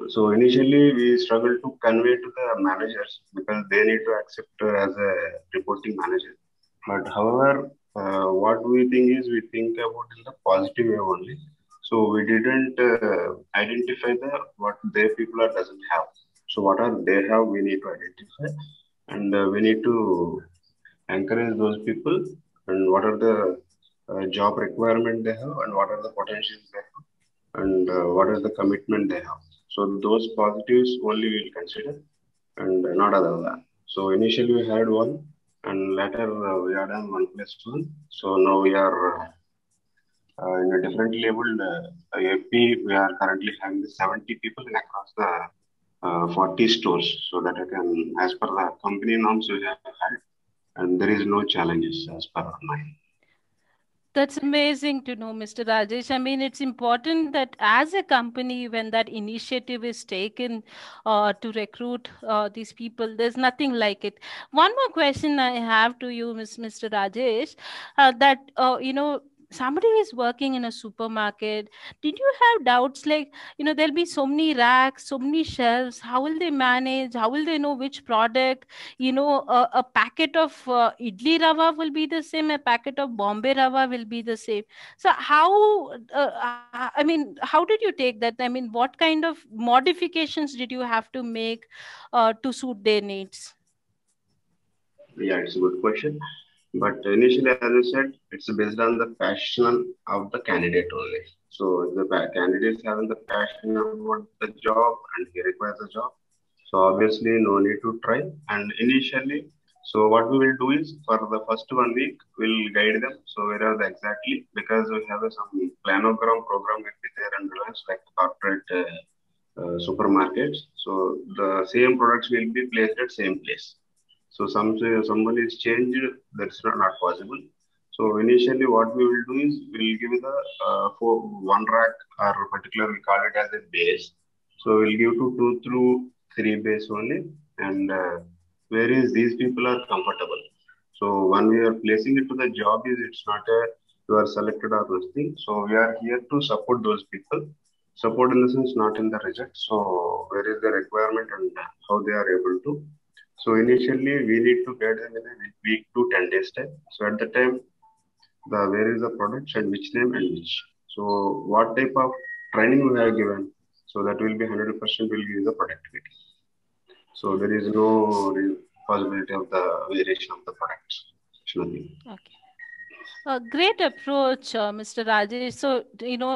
Speaker 12: So initially we struggled to convey to the managers because they need to accept as a reporting manager. But however, what we think is, we think about in the positive way only. So we didn't identify what their people are doesn't have. So what are they have, we need to identify, and we need to encourage those people, and what are the job requirement they have, and what are the potentials they have, and what is the commitment they have. So those positives only we'll consider, and not other than that. So initially we had one, and later we are done 1+1. So now we are in a different level. AP, we are currently having 70 people across the 40 stores. So that I can, as per the company norms we have had, and there is no challenges as per mine.
Speaker 1: That's amazing to know, Mr. Rajesh. I mean, it's important that as a company, when that initiative is taken to recruit these people, there's nothing like it. One more question I have to you, Mr. Rajesh, that, somebody is working in a supermarket. Did you have doubts, like, there'll be so many racks, so many shelves? How will they manage? How will they know which product? A packet of idli rava will be the same, a packet of Bombay rava will be the same. So I mean, how did you take that? I mean, what kind of modifications did you have to make to suit their needs?
Speaker 12: Yeah, it's a good question. But initially, as I said, it's based on the passion of the candidate only. So if the candidate is having the passion about the job and he requires a job, so obviously no need to try. And initially, so what we will do is, for the first 1 week, we'll guide them. So where are they exactly? Because we have some planogram program will be there and Reliance, like corporate supermarkets. So the same products will be placed at same place. So someone is changed, that's not possible. So initially what we will do is, we'll give the for one rack, or particular we call it as a base. So we'll give to 2 through 3 base only, and where is these people are comfortable. So when we are placing it to the job is, it's not a you are selected or nothing. So we are here to support those people. Support in the sense, not in the reject. So where is the requirement and how they are able to. So initially we need to get them in a week to 10 days time. So at the time, the where is the product and which name and which. So what type of training we have given. So that will be 100% will give the productivity. So there is no possibility of the variation of the products. Surely.
Speaker 1: Okay. A great approach, Mr. Rajesh. So,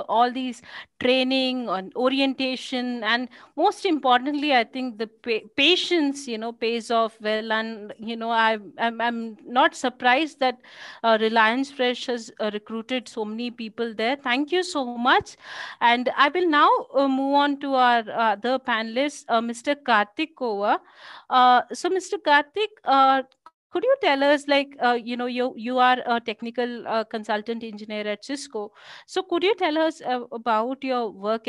Speaker 1: all these training and orientation, and most importantly, I think the patience, pays off well. And, I'm not surprised that Reliance Fresh has recruited so many people there. Thank you so much. And I will now move on to our other panelist, Mr. Karthik Kova. So, Mr. Karthik, could you tell us, like, you are a technical consultant engineer at Cisco. So could you tell us about your work,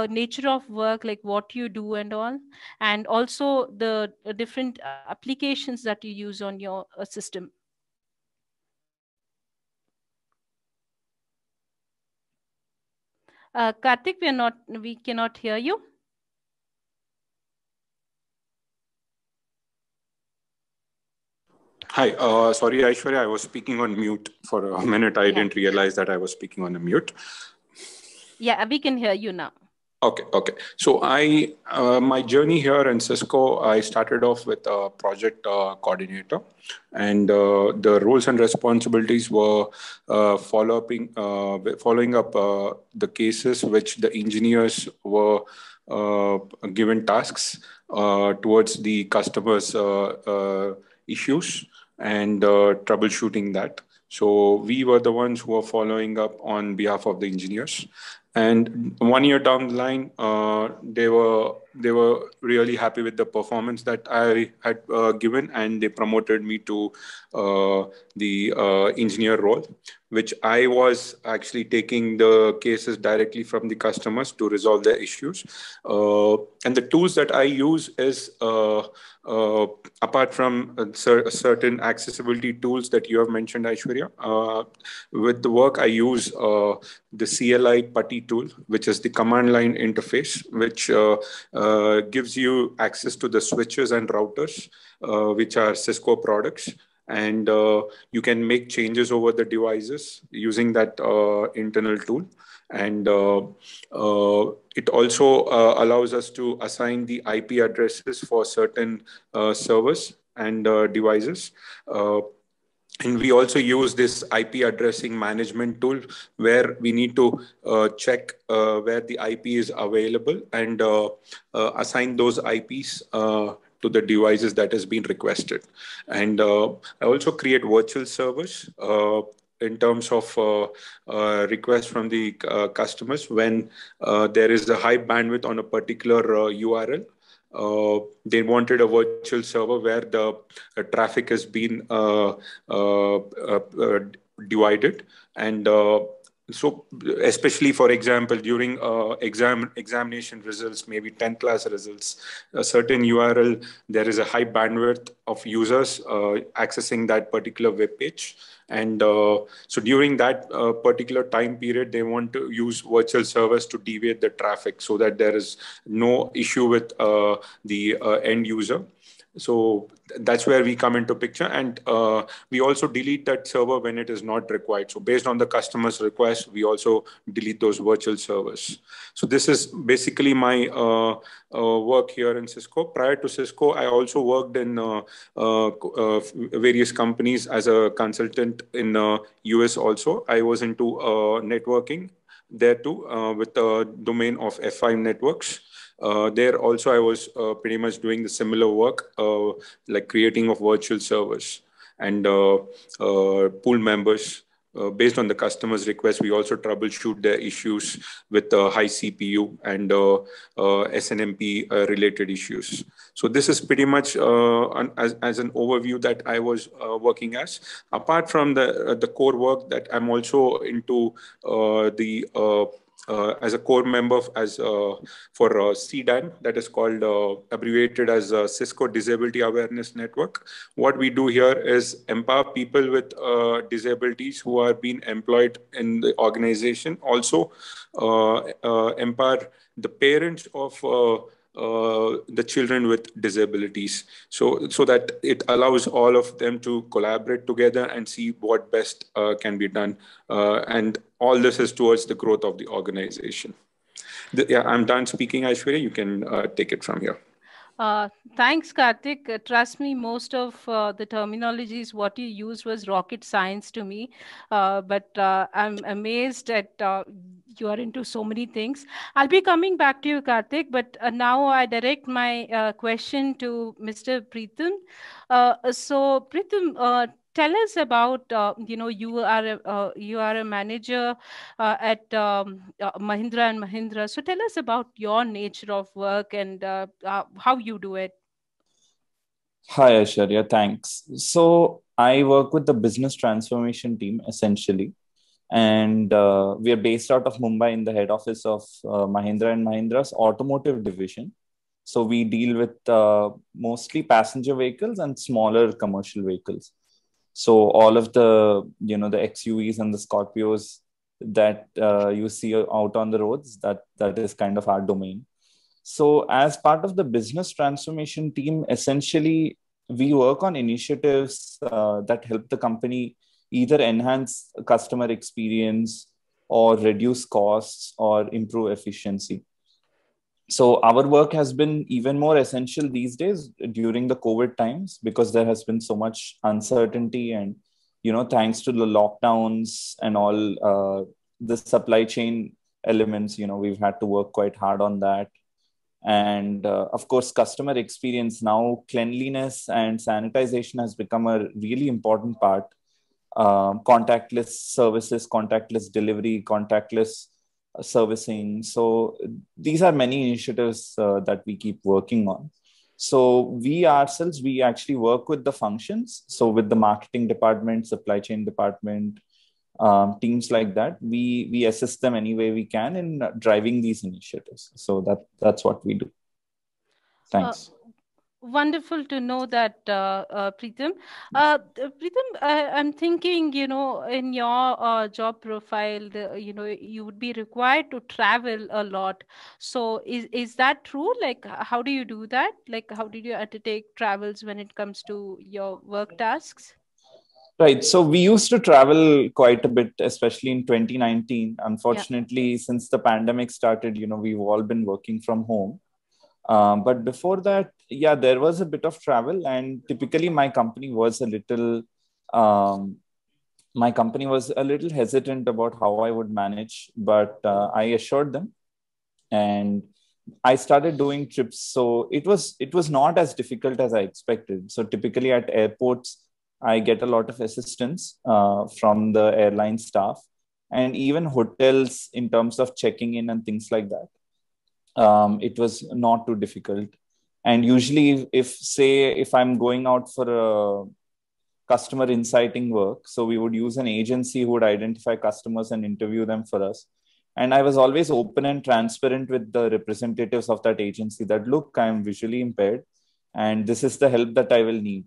Speaker 1: nature of work, like what you do and all, and also the different applications that you use on your system? Karthik, we cannot hear you.
Speaker 7: Hi, sorry, Aishwarya, I was speaking on mute for a minute. I didn't realize that I was speaking on a mute.
Speaker 1: Yeah, we can hear you now.
Speaker 7: Okay. So my journey here in Cisco, I started off with a project coordinator, and the roles and responsibilities were following up the cases which the engineers were given tasks towards the customers' issues and troubleshooting that. So we were the ones who were following up on behalf of the engineers. And 1 year down the line, they were really happy with the performance that I had given, and they promoted me to the engineer role, which I was actually taking the cases directly from the customers to resolve their issues. And the tools that I use is apart from certain accessibility tools that you have mentioned, Aishwarya, with the work I use the CLI PuTTY tool, which is the command line interface, which gives you access to the switches and routers, which are Cisco products. And you can make changes over the devices using that internal tool. And it also allows us to assign the IP addresses for certain servers and devices. And we also use this IP addressing management tool where we need to check where the IP is available and assign those IPs to the devices that has been requested. And I also create virtual servers in terms of requests from the customers when there is a high bandwidth on a particular URL. They wanted a virtual server where the traffic has been divided. And so especially, for example, during examination results, maybe 10th class results, a certain URL, there is a high bandwidth of users accessing that particular web page. And so during that particular time period, they want to use virtual servers to deviate the traffic so that there is no issue with the end user. So that's where we come into picture. And we also delete that server when it is not required. So based on the customer's request, we also delete those virtual servers. So this is basically my work here in Cisco. Prior to Cisco, I also worked in various companies as a consultant in US also. I was into networking there too with the domain of F5 networks. There also I was pretty much doing the similar work, like creating of virtual servers and pool members. Based on the customer's request, we also troubleshoot their issues with high CPU and SNMP related issues. So this is pretty much as an overview that I was working as. Apart from the core work that I'm also into as a core member for CDAN, that is called abbreviated as Cisco Disability Awareness Network. What we do here is empower people with disabilities who are being employed in the organization. Also empower the parents of the children with disabilities, so that it allows all of them to collaborate together and see what best can be done. And all this is towards the growth of the organization. Yeah, I'm done speaking, Aishwarya. You can take it from here.
Speaker 1: Thanks, Karthik. Trust me, most of the terminologies what you used was rocket science to me. But I'm amazed at you are into so many things. I'll be coming back to you, Karthik. But now I direct my question to Mr. Preetham. So, Preetham, tell us about you are a manager at Mahindra and Mahindra. So tell us about your nature of work and how you do it.
Speaker 8: Hi, Aishwarya. Thanks. So I work with the business transformation team essentially, and we are based out of Mumbai in the head office of Mahindra and Mahindra's automotive division. So we deal with mostly passenger vehicles and smaller commercial vehicles. So all of the the XUVs and the Scorpios that you see out on the roads, that is kind of our domain. So as part of the business transformation team, essentially we work on initiatives that help the company either enhance customer experience or reduce costs or improve efficiency. So our work has been even more essential these days during the COVID times because there has been so much uncertainty, and thanks to the lockdowns and all the supply chain elements, we've had to work quite hard on that. And of course, customer experience, now cleanliness and sanitization has become a really important part. Contactless services, contactless delivery, contactless servicing. So these are many initiatives that we keep working on. So we ourselves, we actually work with the functions. So with the marketing department, supply chain department, teams like that, we assist them any way we can in driving these initiatives. So that's what we do. Thanks.
Speaker 1: Wonderful to know that, Preetham. Preetham, I'm thinking, in your job profile, you would be required to travel a lot. So is that true? Like, how do you do that? Like, how did you undertake travels when it comes to your work tasks?
Speaker 8: Right. So we used to travel quite a bit, especially in 2019.
Speaker 1: Yeah.
Speaker 8: Unfortunately, since the pandemic started, we've all been working from home. But before that, yeah, there was a bit of travel, and typically um, my company was a little hesitant about how I would manage, but I assured them, and I started doing trips. So it was not as difficult as I expected. So typically at airports, I get a lot of assistance from the airline staff, and even hotels in terms of checking in and things like that. It was not too difficult. And usually, if I'm going out for a customer inciting work, so we would use an agency who would identify customers and interview them for us. And I was always open and transparent with the representatives of that agency that, look, I'm visually impaired and this is the help that I will need.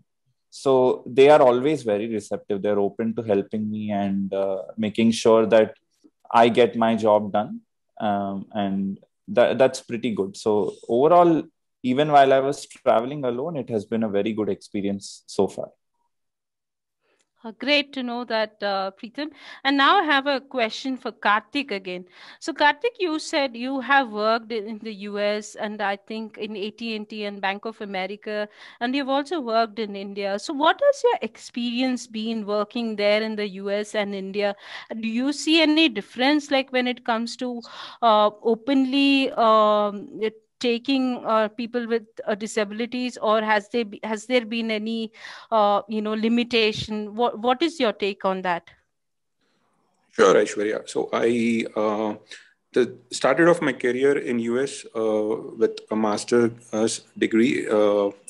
Speaker 8: So they are always very receptive. They're open to helping me and making sure that I get my job done. And that's pretty good. So overall, even while I was traveling alone, it has been a very good experience so far.
Speaker 1: Great to know that, Preetham. And now I have a question for Karthik again. So, Karthik, you said you have worked in the US and I think in AT&T and Bank of America, and you've also worked in India. So, what has your experience been working there in the US and India? Do you see any difference, like when it comes to openly taking people with disabilities, or has there been any limitation? What is your take on that?
Speaker 7: Sure, Aishwarya. So I started off my career in US with a master's degree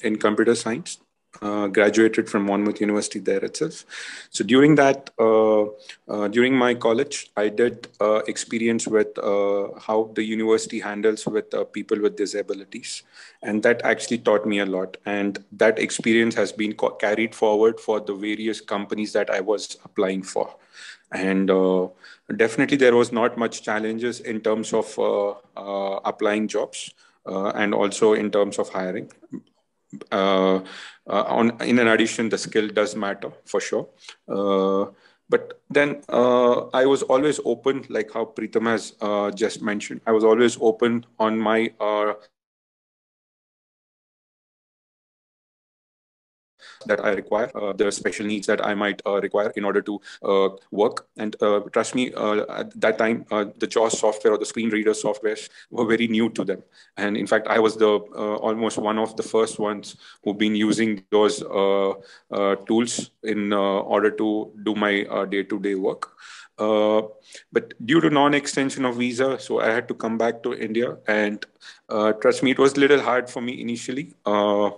Speaker 7: in computer science. Graduated from Monmouth University there itself. So during that, during my college, I did experience with how the university handles with people with disabilities, and that actually taught me a lot. And that experience has been carried forward for the various companies that I was applying for. And definitely there was not much challenges in terms of applying jobs and also in terms of hiring. In addition, the skill does matter for sure. But then I was always open, like how Preetham has just mentioned. I was always open on my that I require, the special needs that I might require in order to work. And trust me, at that time, the JAWS software or the screen reader softwares were very new to them. And in fact, I was the almost one of the first ones who've been using those tools in order to do my day-to-day work. But due to non-extension of visa, so I had to come back to India. And trust me, it was a little hard for me initially. I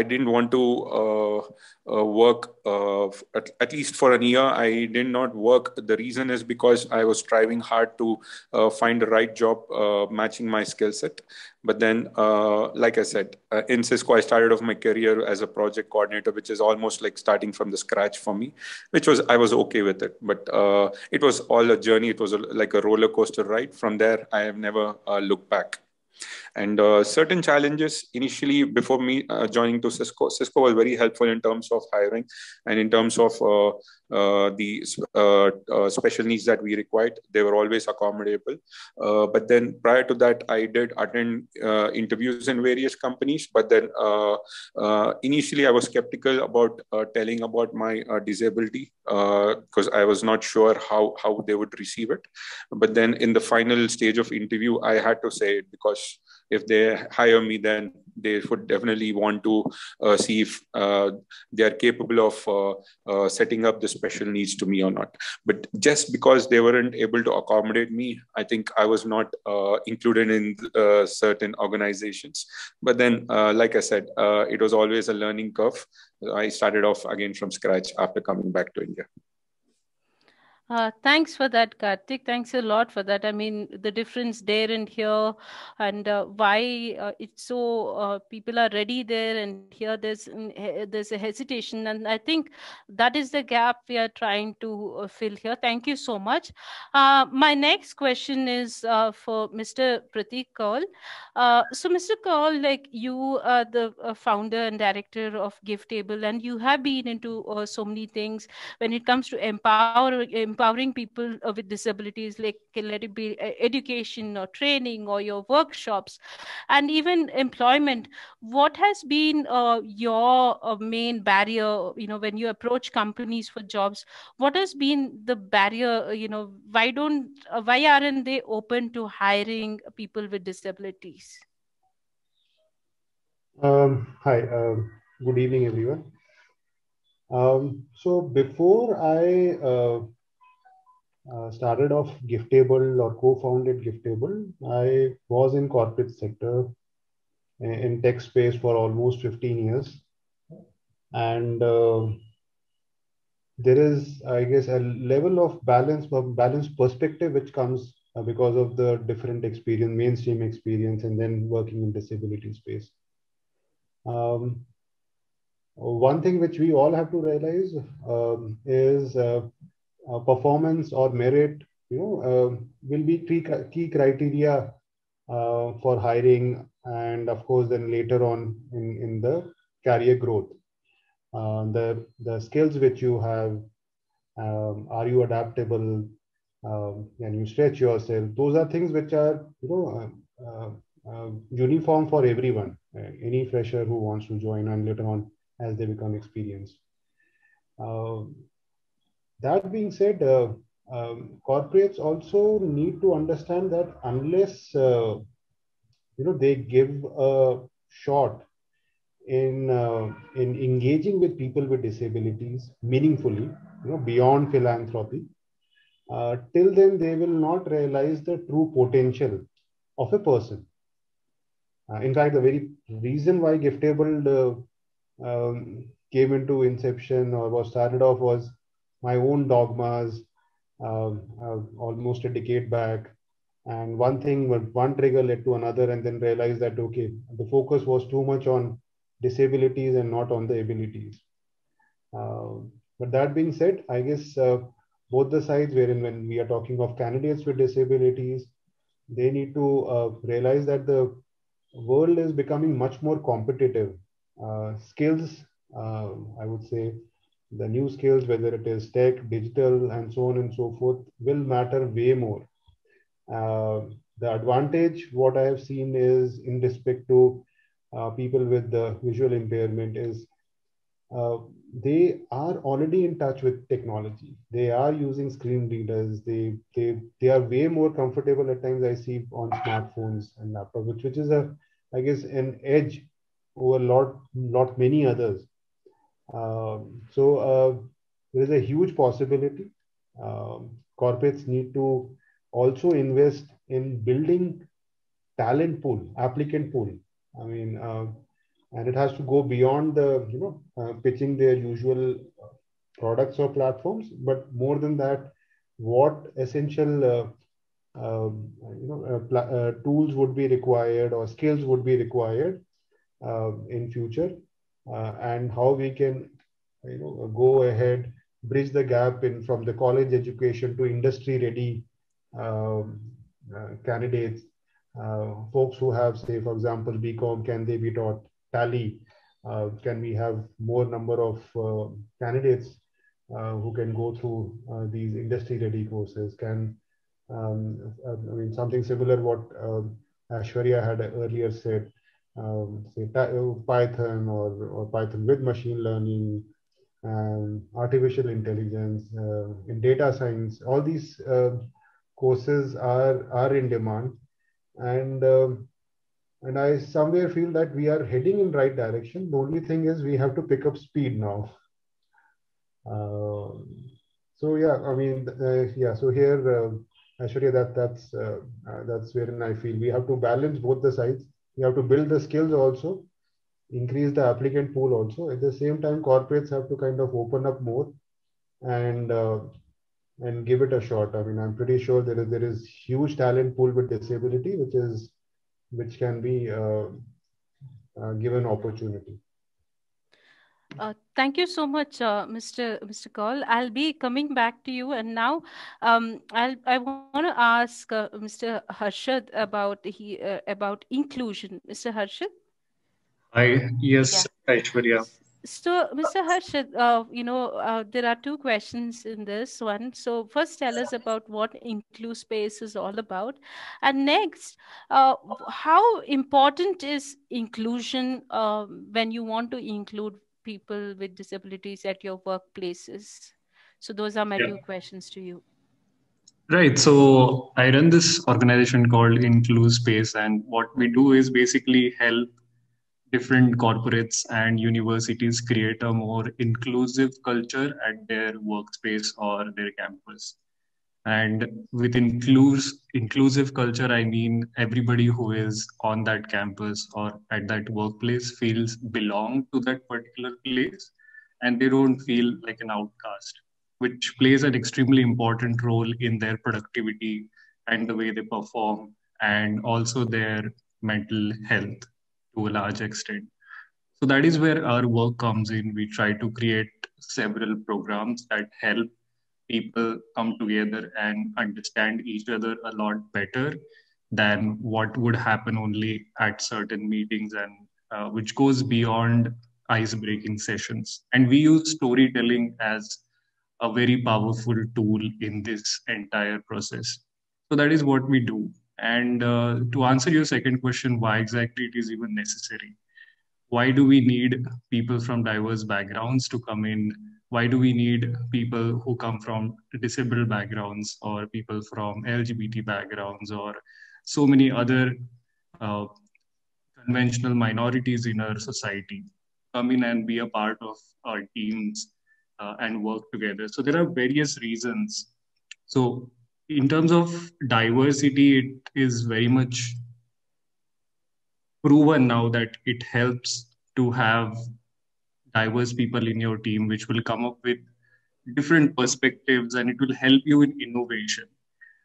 Speaker 7: didn't want to work at least for a year. I did not work. The reason is because I was striving hard to find the right job matching my skill set. But then, like I said, in Cisco, I started off my career as a project coordinator, which is almost like starting from the scratch for me, I was okay with it. But it was all a journey. It was like a roller coaster ride. From there, I have never looked back. And certain challenges initially before me joining to Cisco was very helpful in terms of hiring and in terms of the special needs that we required. They were always accommodable. But then prior to that, I did attend interviews in various companies. But then initially, I was skeptical about telling about my disability because I was not sure how they would receive it. But then in the final stage of interview, I had to say it because if they hire me, then they would definitely want to see if they are capable of setting up the special needs to me or not. But just because they weren't able to accommodate me, I think I was not included in certain organizations. But then, like I said, it was always a learning curve. I started off again from scratch after coming back to India.
Speaker 1: Thanks for that, Karthik. Thanks a lot for that. I mean, the difference there and here, and why it's so people are ready there, and here there's a hesitation, and I think that is the gap we are trying to fill here. Thank you so much. My next question is for Mr. Pratik Kaul. So, Mr. Kaul, like you are the founder and director of Giftable, and you have been into so many things when it comes to empowering people with disabilities, like let it be education or training or your workshops and even employment. What has been your main barrier, when you approach companies for jobs? What has been the barrier? Why aren't they open to hiring people with disabilities?
Speaker 9: Hi, good evening, everyone. So before I started off Giftable or co-founded Giftable, I was in corporate sector in tech space for almost 15 years. And there is, I guess, a level of balanced perspective which comes because of the different experience, mainstream experience, and then working in disability space. One thing which we all have to realize is performance or merit, will be key criteria for hiring, and of course, then later on in the career growth. The skills which you have, are you adaptable? Can you stretch yourself? Those are things which are uniform for everyone. Any fresher who wants to join, and later on as they become experienced. That being said, corporates also need to understand that unless they give a shot in engaging with people with disabilities meaningfully, beyond philanthropy, till then they will not realize the true potential of a person. In fact, the very reason why Giftable came into inception or was started off was my own dogmas almost a decade back. And one trigger led to another, and then realized that, okay, the focus was too much on disabilities and not on the abilities. But that being said, I guess both the sides, wherein when we are talking of candidates with disabilities, they need to realize that the world is becoming much more competitive. Skills, I would say, the new skills, whether it is tech, digital, and so on and so forth, will matter way more. The advantage, what I have seen is in respect to people with visual impairment is they are already in touch with technology. They are using screen readers. They are way more comfortable at times, I see, on smartphones and laptops, which is I guess an edge over lot many others. So there is a huge possibility. Corporates need to also invest in building talent pool, applicant pool. I mean, and it has to go beyond the pitching their usual products or platforms, but more than that, what essential tools would be required or skills would be required in future, and how we can go ahead, bridge the gap in from the college education to industry ready candidates, folks who have, say, for example, BCom, can they be taught Tally? Can we have more number of candidates who can go through these industry ready courses? I mean, something similar what Aishwarya had earlier said, say Python or Python with machine learning, artificial intelligence, in data science. All these courses are in demand, and I somewhere feel that we are heading in right direction. The only thing is we have to pick up speed now. So yeah, I mean, yeah. So here, Aishwarya, that's wherein I feel we have to balance both the sides. We have to build the skills also, increase the applicant pool also. At the same time, corporates have to kind of open up more and give it a shot. I mean, I'm pretty sure there is huge talent pool with disability, which can be given opportunity.
Speaker 1: Thank you so much, Mr. Kaul. I'll be coming back to you, and now I want to ask Mr. Harshad about inclusion. Mr. Harshad.
Speaker 10: Yes,
Speaker 1: Yeah.
Speaker 10: Aishwarya.
Speaker 1: So, Mr. Harshad, there are two questions in this one. So, first, tell us about what Include Space is all about, and next, how important is inclusion when you want to include people with disabilities at your workplaces? So, those are my
Speaker 10: Yeah.
Speaker 1: two questions to you.
Speaker 10: Right. So I run this organization called Include Space, and what we do is basically help different corporates and universities create a more inclusive culture at their workspace or their campus. And with inclusive culture, I mean everybody who is on that campus or at that workplace feels belong to that particular place, and they don't feel like an outcast, which plays an extremely important role in their productivity and the way they perform, and also their mental health to a large extent. So that is where our work comes in. We try to create several programs that help people come together and understand each other a lot better than what would happen only at certain meetings, and which goes beyond ice breaking sessions. And we use storytelling as a very powerful tool in this entire process. So that is what we do. And to answer your second question, why exactly it is even necessary? Why do we need people from diverse backgrounds to come in? Why do we need people who come from disabled backgrounds or people from LGBT backgrounds or so many other uh, conventional minorities in our society come in and be a part of our teams and work together? So there are various reasons. So in terms of diversity, it is very much proven now that it helps to have diverse people in your team, which will come up with different perspectives, and it will help you in innovation.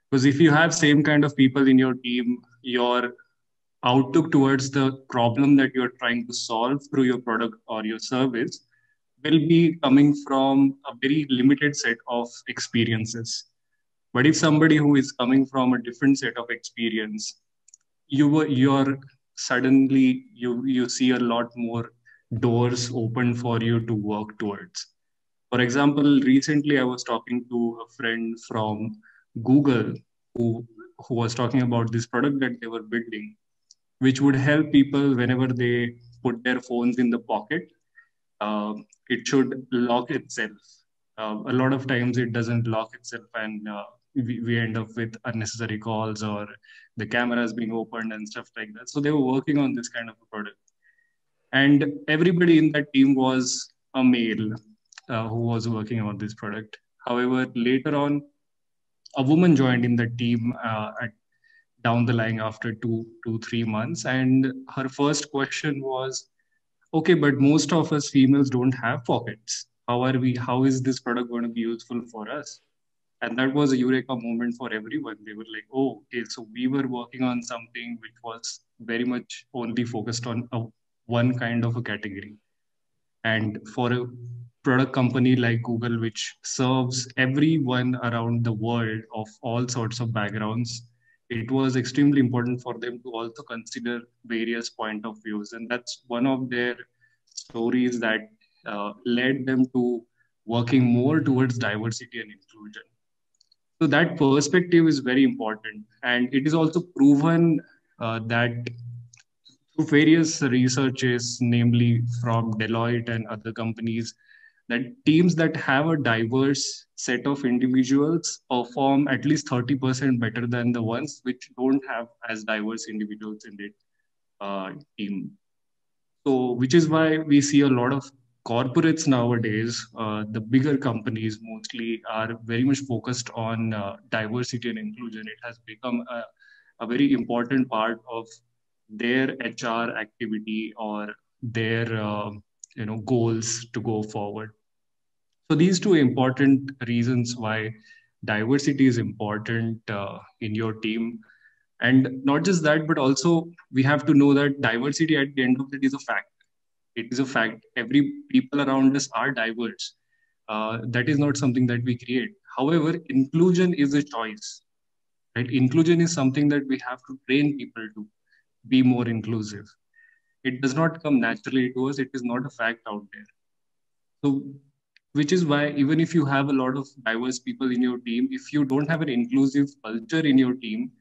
Speaker 10: Because if you have same kind of people in your team, your outlook towards the problem that you're trying to solve through your product or your service will be coming from a very limited set of experiences. But if somebody who is coming from a different set of experience, you're suddenly you see a lot more doors open for you to work towards. For example, recently I was talking to a friend from Google who was talking about this product that they were building, which would help people whenever they put their phones in the pocket. It should lock itself. A lot of times it doesn't lock itself, and we end up with unnecessary calls or the cameras being opened and stuff like that. So they were working on this kind of a product. And everybody in that team was a male who was working on this product. However, later on, a woman joined in the team down the line after 3 months. And her first question was, okay, but most of us females don't have pockets. How is this product going to be useful for us? And that was a eureka moment for everyone. They were like, oh, okay, so we were working on something which was very much only focused on one kind of a category. And for a product company like Google, which serves everyone around the world of all sorts of backgrounds, it was extremely important for them to also consider various point of views. And that's one of their stories that led them to working more towards diversity and inclusion. So that perspective is very important. And it is also proven that through various researches, namely from Deloitte and other companies, that teams that have a diverse set of individuals perform at least 30% better than the ones which don't have as diverse individuals in their team. So, which is why we see a lot of corporates nowadays, the bigger companies mostly are very much focused on diversity and inclusion. It has become a very important part of their HR activity or their goals to go forward. So these two important reasons why diversity is important in your team. And not just that, but also we have to know that diversity at the end of it is a fact. It is a fact. Every people around us are diverse. That is not something that we create. However, inclusion is a choice. Right? Inclusion is something that we have to train people to be more inclusive. It does not come naturally to us. It is not a fact out there. So, which is why even if you have a lot of diverse people in your team, if you don't have an inclusive culture in your team,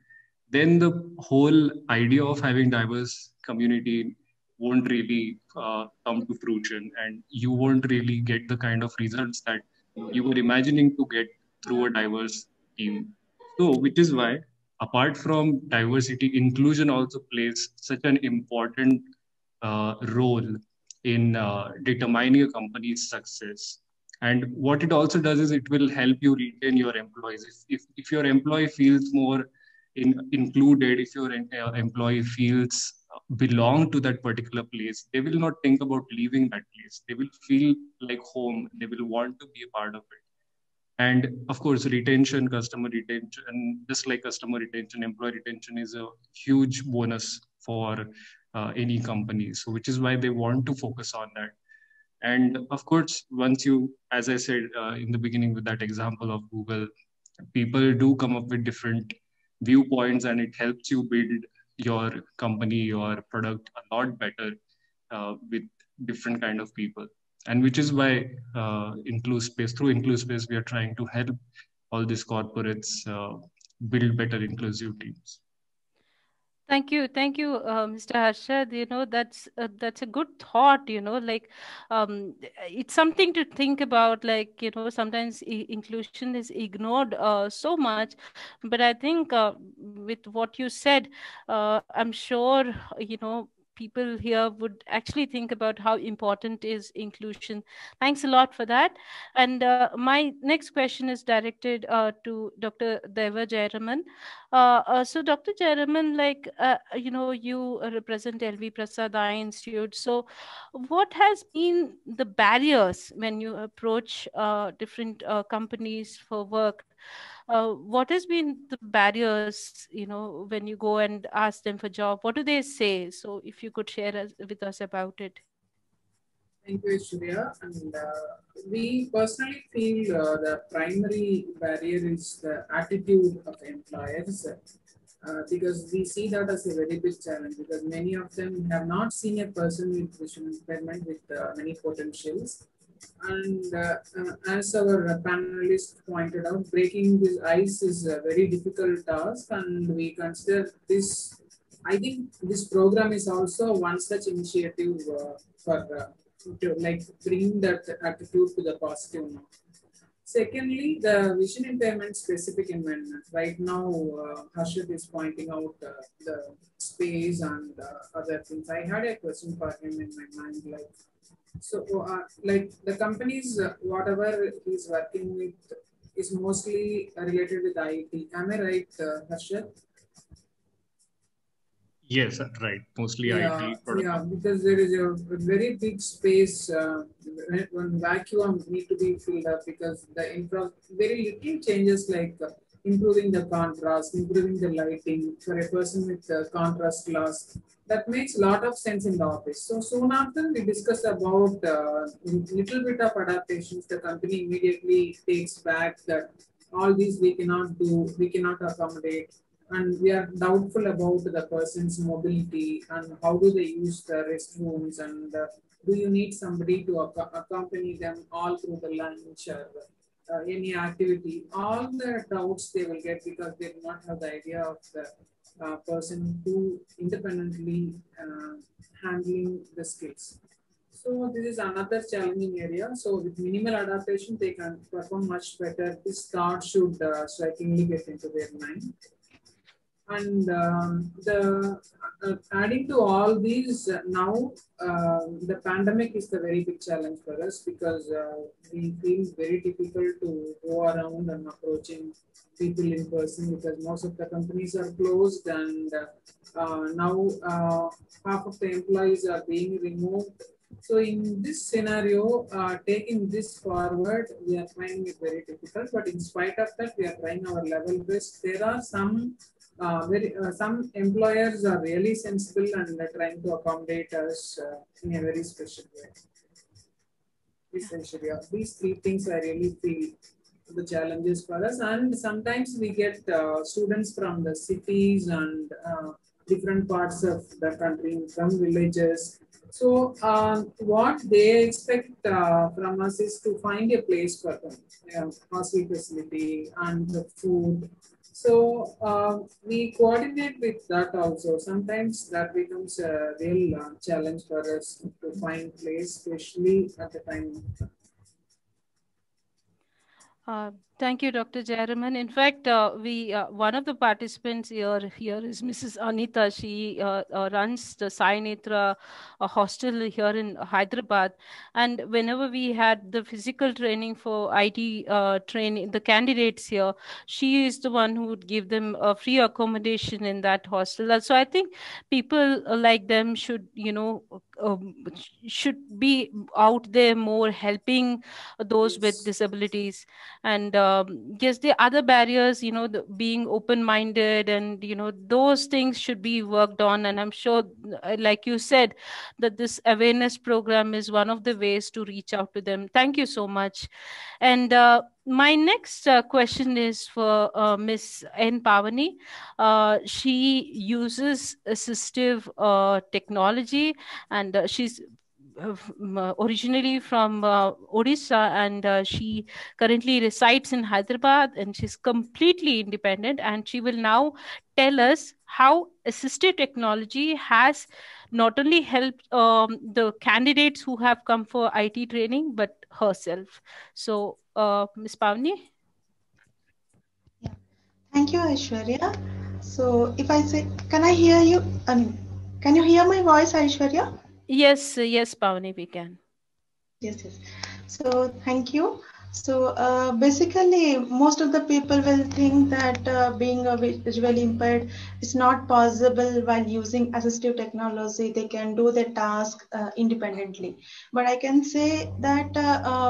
Speaker 10: then the whole idea of having diverse community won't really come to fruition, and you won't really get the kind of results that you were imagining to get through a diverse team. So, which is why, apart from diversity, inclusion also plays such an important role in determining a company's success. And what it also does is it will help you retain your employees. If your employee feels more included, if your employee feels belong to that particular place, they will not think about leaving that place. They will feel like home. They will want to be a part of it. And of course, retention, customer retention, and just like customer retention, employee retention is a huge bonus for any company. So, which is why they want to focus on that. And of course, once you, as I said in the beginning with that example of Google, people do come up with different viewpoints, and it helps you build your company, your product a lot better with different kind of people. And which is why through inclusive space, we are trying to help all these corporates build better inclusive teams.
Speaker 1: Thank you, Mr. Harshad. That's a good thought. Like it's something to think about. Like sometimes inclusion is ignored so much, but I think with what you said, I'm sure people here would actually think about how important is inclusion. Thanks a lot for that. And my next question is directed to Dr. Deva Jayaraman. So, Dr. Jayaraman, like, you represent LV Prasad Eye Institute. So, what has been the barriers when you approach different companies for work? What has been the barriers, when you go and ask them for job? What do they say? So, if you could share with us about it.
Speaker 6: Thank you, Shreya. And we personally feel the primary barrier is the attitude of employers, because we see that as a very big challenge, because many of them have not seen a person with vision impairment with many potentials. And as our panelist pointed out, breaking this ice is a very difficult task, and we consider this I think this program is also one such initiative for to like bring that attitude to the positive now. Secondly, the vision impairment specific environment. Right now, Harshad is pointing out the space and other things. I had a question for him in my mind, like, so like the companies, whatever he's working with is mostly related with IT. Am I right, Harshad?
Speaker 10: Yes, right. Mostly
Speaker 6: Yeah,
Speaker 10: IT product.
Speaker 6: yeah, because there is a very big space when vacuum need to be filled up because the infra very little changes like improving the contrast, improving the lighting for a person with contrast loss. That makes a lot of sense in the office. So soon after we discussed about little bit of adaptations, the company immediately takes back that all these we cannot do, we cannot accommodate, and we are doubtful about the person's mobility and how do they use the restrooms, and do you need somebody to accompany them all through the lunch or any activity. All the doubts they will get because they do not have the idea of the person who independently handling the skills. So this is another challenging area. So with minimal adaptation, they can perform much better. This thought should strikingly get into their mind. And the adding to all these, now the pandemic is the very big challenge for us because we feel very difficult to go around and approaching people in person because most of the companies are closed, and now half of the employees are being removed. So in this scenario, taking this forward, we are finding it very difficult. But in spite of that, we are trying our level best. There are some some employers are really sensible and are trying to accommodate us in a very special way. Essentially, these three things I really feel the challenges for us. And sometimes we get students from the cities and different parts of the country, from villages. So what they expect from us is to find a place for them, hostel facility and the food. So we coordinate with that also. Sometimes that becomes a real challenge for us to find place, especially at the time.
Speaker 1: Thank you, Dr. Jaraman. In fact, we one of the participants here is Mrs. Anita. She runs the Sai Netra hostel here in Hyderabad. And whenever we had the physical training for IT training, the candidates here, she is the one who would give them free accommodation in that hostel. So I think people like them should, should be out there more helping those with disabilities. And yes, the other barriers, being open minded, and those things should be worked on. And I'm sure, like you said, that this awareness program is one of the ways to reach out to them. Thank you so much. And my next question is for Miss N Pavani. She uses assistive technology, and she's originally from Odisha, and she currently resides in Hyderabad, and she's completely independent. And she will now tell us how assistive technology has not only helped the candidates who have come for IT training, but herself. So, Ms. Pavni?
Speaker 13: Thank you, Aishwarya. So if I say, can I hear you? Can you hear my voice, Aishwarya?
Speaker 1: Yes, yes, Pavni, we can.
Speaker 13: Yes, yes. So thank you. So basically, most of the people will think that being a visually impaired is not possible while using assistive technology. They can do their task independently. But I can say that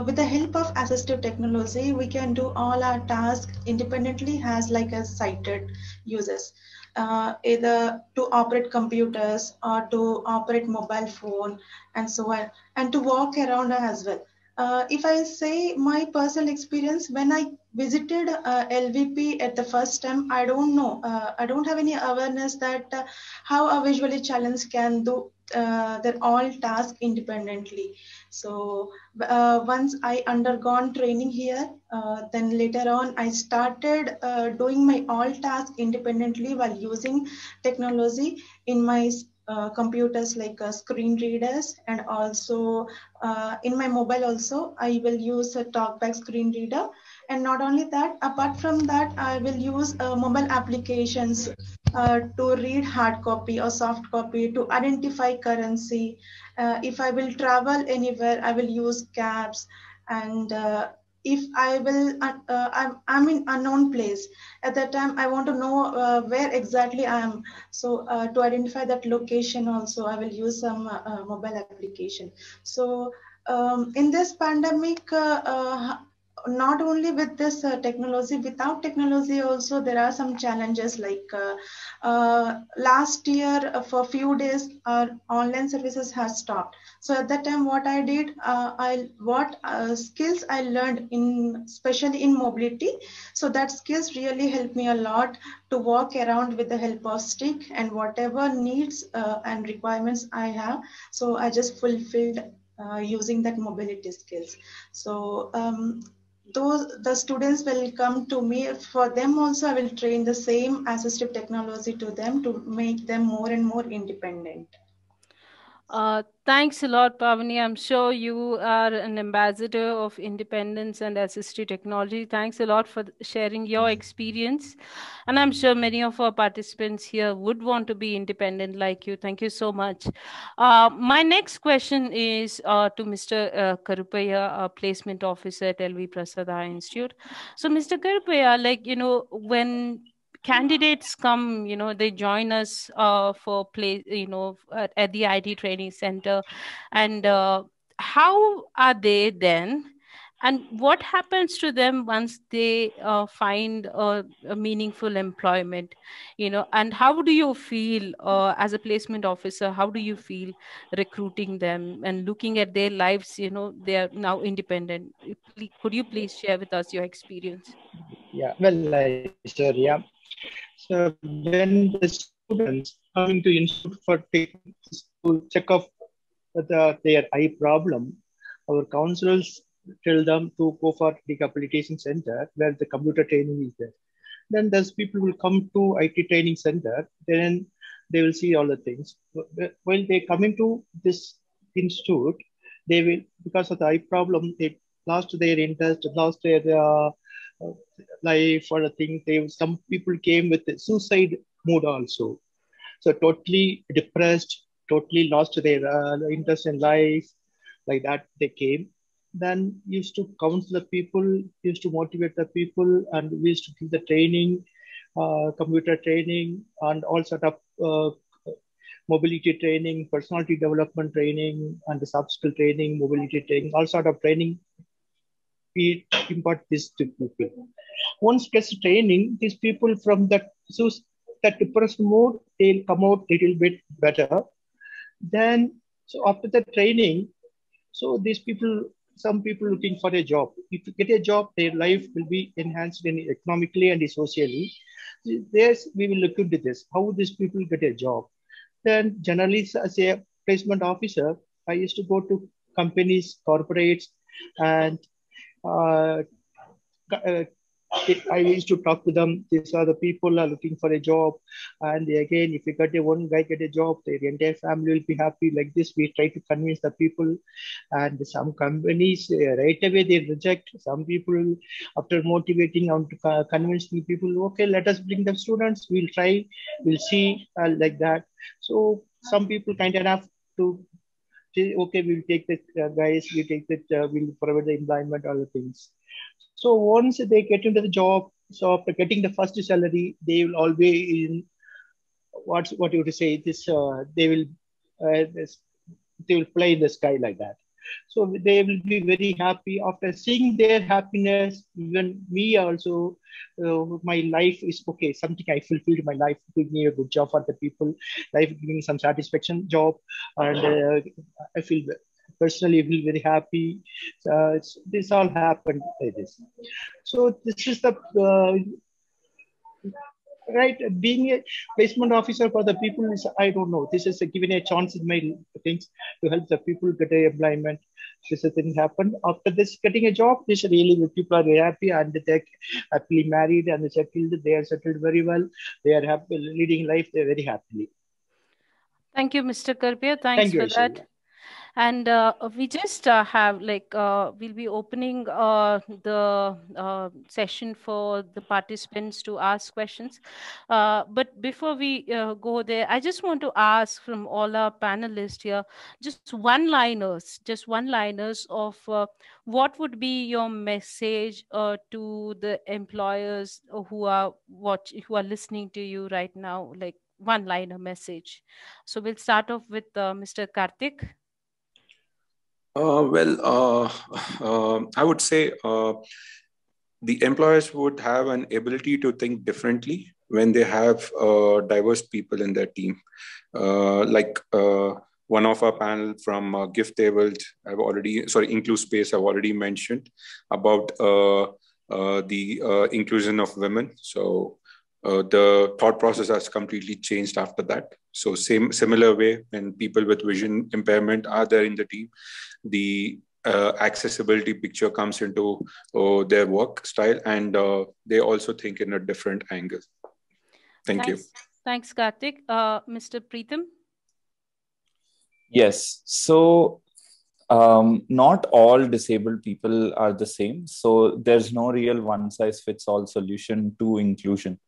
Speaker 13: with the help of assistive technology, we can do all our tasks independently as like a sighted users. Either to operate computers or to operate mobile phone and so on, and to walk around as well. If I say my personal experience, when I visited LVP at the first time, I don't know, I don't have any awareness that how a visually challenged can do their all tasks independently. So once I undergone training here, then later on I started doing my all tasks independently while using technology in my computers like screen readers, and also in my mobile also I will use a talkback screen reader. And not only that, apart from that, I will use mobile applications to read hard copy or soft copy, to identify currency. If I will travel anywhere, I will use cabs. And if I will, I'm in unknown place. At that time, I want to know where exactly I am. So to identify that location also, I will use some mobile application. So in this pandemic, not only with this technology, without technology also there are some challenges like last year for few days our online services has stopped. So at that time what I did, what skills I learned in, especially in mobility. So that skills really helped me a lot to walk around with the help of stick, and whatever needs and requirements I have, so I just fulfilled using that mobility skills. So those the students will come to me. For them also I will train the same assistive technology to them to make them more and more independent.
Speaker 1: Thanks a lot, Pavani. I'm sure you are an ambassador of independence and assistive technology. Thanks a lot for sharing your experience. And I'm sure many of our participants here would want to be independent like you. Thank you so much. My next question is to Mr. Karupaya, placement officer at LVPEI Institute. So, Mr. Karupaya, like, when candidates come, they join us for play, at the IT training center, and how are they then, and what happens to them once they find a meaningful employment, and how do you feel as a placement officer, how do you feel recruiting them and looking at their lives, they are now independent? Could you please share with us your experience?
Speaker 14: Yeah, well, Aishwarya. So when the students coming to institute for taking to check off their eye problem, our counselors tell them to go for rehabilitation center where the computer training is there. Then those people will come to IT training center. Then they will see all the things. While they coming to this institute, they will, because of the eye problem, they lost their interest, lost their life or the thing. They, some people came with a suicide mood also. So totally depressed, totally lost their interest in life. Like that, they came. Then used to counsel the people, used to motivate the people, and we used to give the training, computer training, and all sort of mobility training, personality development training, and the soft skill training, mobility training, all sort of training. We impart this to people. Once gets training, these people from that depressed mode, they'll come out a little bit better. Then, so after the training, so these people, some people looking for a job. If you get a job, their life will be enhanced in economically and socially. There's, we will look into this, how these people get a job. Then generally as a placement officer, I used to go to companies, corporates, and I used to talk to them. These are the people are looking for a job, and again, if you get a one guy get a job, the entire family will be happy. Like this, we try to convince the people, and some companies right away they reject. Some people, after motivating and convincing people, okay, let us bring the students. We'll try, we'll see, like that. So some people kind enough to say, okay, we'll take the guys, we take that, we'll provide the employment, all the things. So once they get into the job, so after getting the first salary, they will always in what you would say this they will play in the sky like that. So they will be very happy after seeing their happiness. Even me also, my life is okay. Something I fulfilled my life, doing a good job for the people, life giving some satisfaction job, and I feel personally feel very happy. This all happened like this. So this is the right, being a placement officer for the people is, I don't know, this is giving a chance in my things to help the people get a employment. This thing happened after this getting a job. This really, the people are very happy and they're happily married and settled. They are settled very well. They are happy leading life. They're very happily.
Speaker 1: Thank you, Mr. Karbia. Thanks
Speaker 14: Thank you,
Speaker 1: for
Speaker 14: Aishwarya.
Speaker 1: that. And we just have we'll be opening the session for the participants to ask questions. But before we go there, I just want to ask from all our panelists here, just one-liners of what would be your message to the employers who are listening to you right now, like one-liner message. So we'll start off with Mr. Karthik.
Speaker 7: I would say the employers would have an ability to think differently when they have diverse people in their team. One of our panel from Gift Tabled, Include Space, I've already mentioned about the inclusion of women. So the thought process has completely changed after that. So similar way, when people with vision impairment are there in the team, the accessibility picture comes into their work style, and they also think in a different angle. Thank you.
Speaker 1: Thanks, Karthik. Mr. Preetham?
Speaker 8: Yes. So not all disabled people are the same. So there's no real one-size-fits-all solution to inclusion.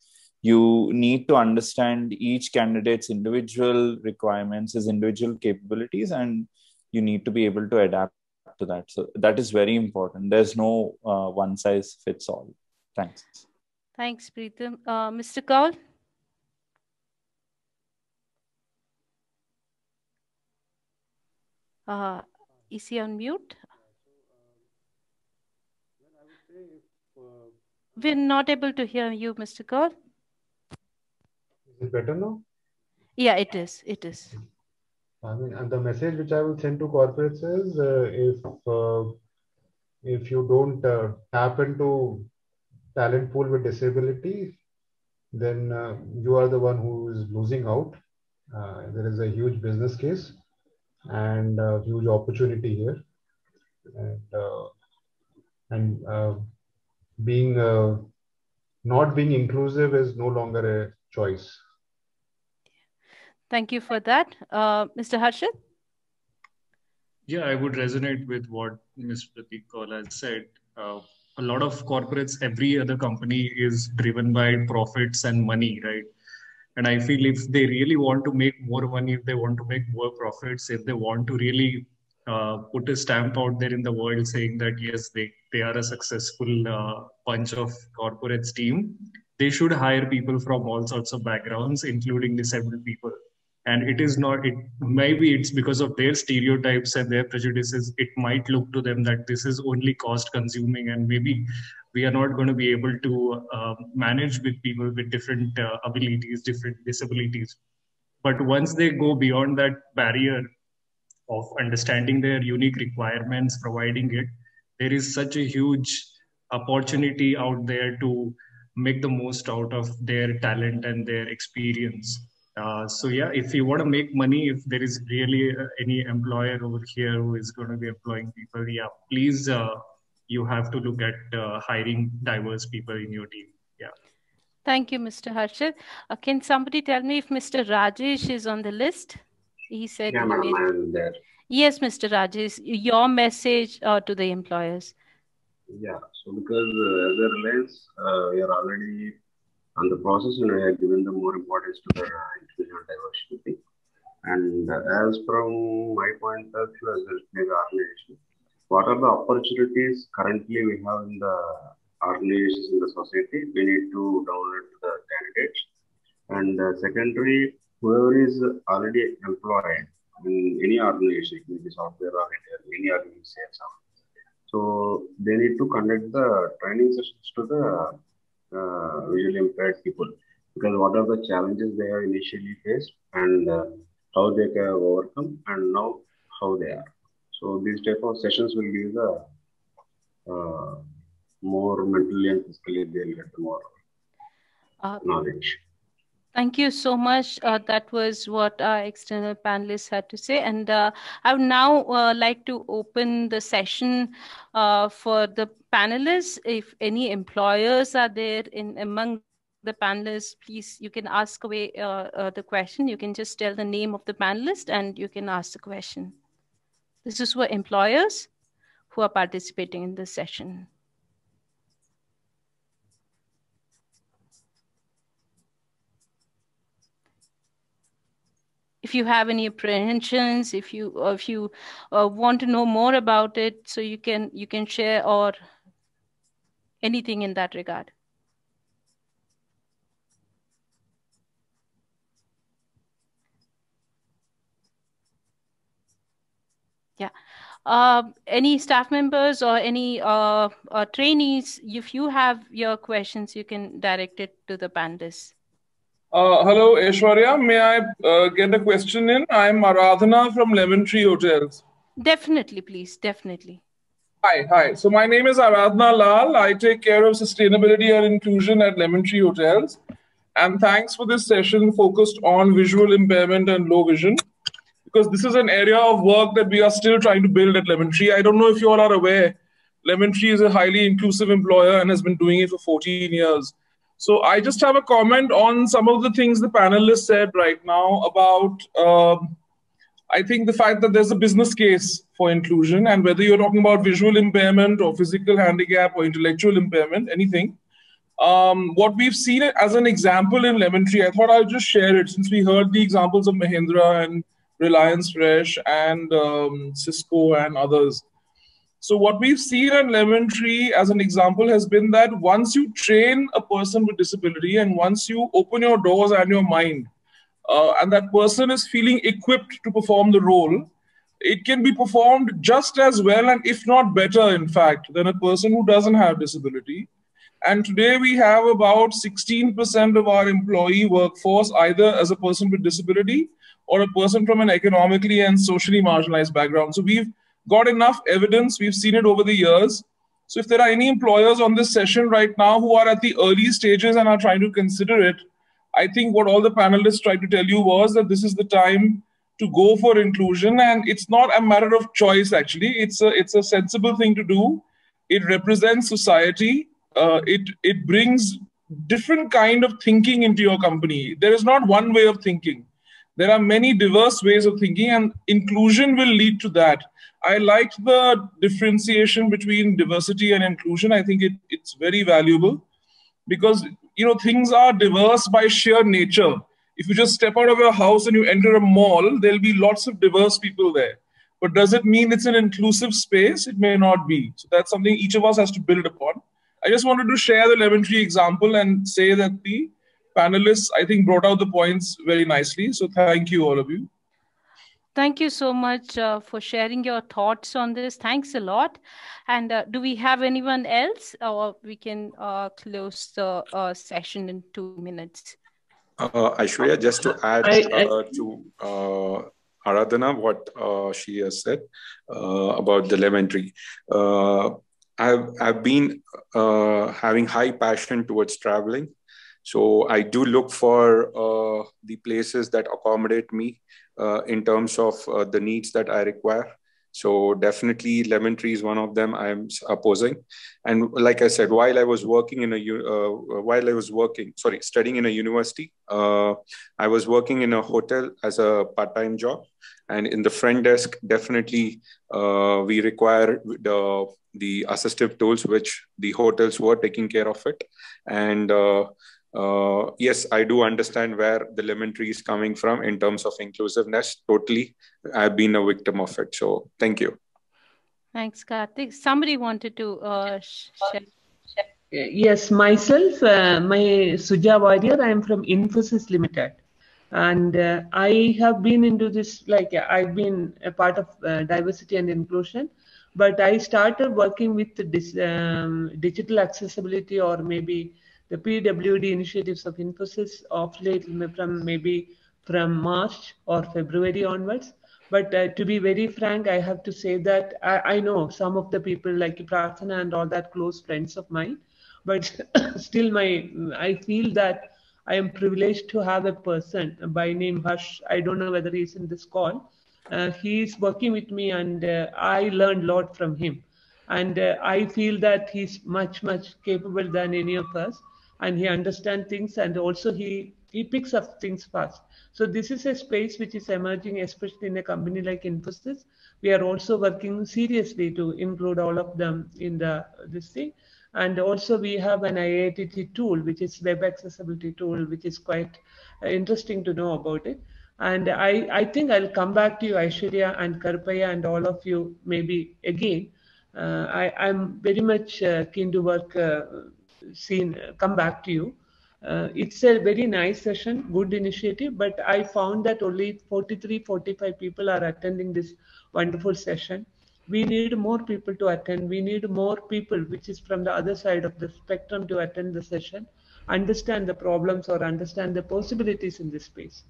Speaker 8: You need to understand each candidate's individual requirements, his individual capabilities, and you need to be able to adapt to that. So that is very important. There's no one-size-fits-all. Thanks.
Speaker 1: Thanks, Preetham. Mr. Kaul? Is he on mute? We're not able to hear you, Mr. Kaul.
Speaker 9: Is it better now?
Speaker 1: Yeah, it is. It is.
Speaker 9: I mean, and the message which I will send to corporates is if you don't tap into talent pool with disability, then you are the one who is losing out. There is a huge business case and a huge opportunity here, and being not being inclusive is no longer a choice.
Speaker 1: Thank you for that. Mr. Harshit?
Speaker 10: Yeah, I would resonate with what Mr. Pratik Kaul has said. A lot of corporates, every other company is driven by profits and money, right? And I feel if they really want to make more money, if they want to make more profits, if they want to really put a stamp out there in the world saying that, yes, they are a successful bunch of corporates team, they should hire people from all sorts of backgrounds, including disabled people. And it is not, maybe it's because of their stereotypes and their prejudices, it might look to them that this is only cost consuming and maybe we are not going to be able to manage with people with different abilities, different disabilities. But once they go beyond that barrier of understanding their unique requirements, providing it, there is such a huge opportunity out there to make the most out of their talent and their experience. So yeah, if you want to make money, if there is really any employer over here who is going to be employing people, yeah, please, you have to look at hiring diverse people in your team. Yeah.
Speaker 1: Thank you, Mr. Harshit. Can somebody tell me if Mr. Rajesh is on the list? He said,
Speaker 12: yeah, madam, I am there.
Speaker 1: Yes, Mr. Rajesh, your message to the employers.
Speaker 12: Yeah, so because as a Reliance, we are already on the process and we have given the more importance to the inclusion and diversity. And as from my point of view as a organization, what are the opportunities currently we have in the organizations in the society? We need to download the candidates. And secondary, whoever is already employed in any organization, maybe software or any organization, so they need to conduct the training sessions to the visually impaired people, because what are the challenges they have initially faced and how they can overcome and now how they are. So these type of sessions will give the more mentally and physically they'll get more knowledge.
Speaker 1: Thank you so much. That was what our external panelists had to say. And I would now like to open the session for the panelists. If any employers are there among the panelists, please, you can ask away the question. You can just tell the name of the panelist and you can ask the question. This is for employers who are participating in this session. If you have any apprehensions, if you want to know more about it, so you can share or anything in that regard. Yeah. Any staff members or any trainees, if you have your questions, you can direct it to the panelists.
Speaker 15: Hello, Aishwarya. May I get a question in? I'm Aradhana from Lemon Tree Hotels.
Speaker 1: Definitely, please. Definitely.
Speaker 15: Hi. So my name is Aradhana Lal. I take care of sustainability and inclusion at Lemon Tree Hotels. And thanks for this session focused on visual impairment and low vision, because this is an area of work that we are still trying to build at Lemon Tree. I don't know if you all are aware, Lemon Tree is a highly inclusive employer and has been doing it for 14 years. So I just have a comment on some of the things the panelists said right now about, I think the fact that there's a business case for inclusion, and whether you're talking about visual impairment or physical handicap or intellectual impairment, anything. What we've seen as an example in Lemon Tree, I thought I'll just share it since we heard the examples of Mahindra and Reliance Fresh and Cisco and others. So what we've seen at Lemon Tree as an example has been that once you train a person with disability and once you open your doors and your mind, and that person is feeling equipped to perform the role, it can be performed just as well and if not better, in fact, than a person who doesn't have disability. And today we have about 16% of our employee workforce either as a person with disability or a person from an economically and socially marginalized background. So we've got enough evidence. We've seen it over the years. So if there are any employers on this session right now who are at the early stages and are trying to consider it, I think what all the panelists tried to tell you was that this is the time to go for inclusion. And it's not a matter of choice, actually. It's a sensible thing to do. It represents society. It brings different kind of thinking into your company. There is not one way of thinking. There are many diverse ways of thinking, and inclusion will lead to that. I liked the differentiation between diversity and inclusion. I think it's very valuable because, things are diverse by sheer nature. If you just step out of your house and you enter a mall, there'll be lots of diverse people there. But does it mean it's an inclusive space? It may not be. So that's something each of us has to build upon. I just wanted to share the Lemon Tree example and say that the panelists, I think, brought out the points very nicely. So thank you, all of you.
Speaker 1: Thank you so much for sharing your thoughts on this. Thanks a lot. And do we have anyone else, or we can close the session in 2 minutes?
Speaker 7: Aishwarya, just to add to Aradhana, what she has said about the Lemon Tree. I've been having high passion towards traveling. So I do look for the places that accommodate me in terms of the needs that I require. So definitely Lemon Tree is one of them I'm opposing. And like I said, while I was working studying in a university, I was working in a hotel as a part-time job. And in the front desk, definitely we require the assistive tools, which the hotels were taking care of it. And yes, I do understand where the Lemon Tree is coming from in terms of inclusiveness. Totally. I've been a victim of it. So thank you.
Speaker 1: Thanks, Karthik. Somebody wanted to share.
Speaker 16: Yes, myself, my Suja Warrior, I am from Infosys Limited. And I have been into this, I've been a part of diversity and inclusion, but I started working with this digital accessibility or maybe the PWD initiatives of Infosys of late from March or February onwards. But to be very frank, I have to say that I know some of the people like Prarthana and all that close friends of mine, but still I feel that I am privileged to have a person by name Harsh. I don't know whether he's in this call. He is working with me, and I learned a lot from him. And I feel that he's much capable than any of us, and he understands things, and also he picks up things fast. So this is a space which is emerging, especially in a company like Infosys. We are also working seriously to include all of them in this thing. And also we have an IITT tool, which is web accessibility tool, which is quite interesting to know about it. And I think I'll come back to you, Aishwarya and Karpaya, and all of you maybe again. I'm very much keen to work, come back to you. It's a very nice session, good initiative, but I found that only 43, 45 people are attending this wonderful session. We need more people to attend. We need more people, which is from the other side of the spectrum, to attend the session, understand the problems or understand the possibilities in this space.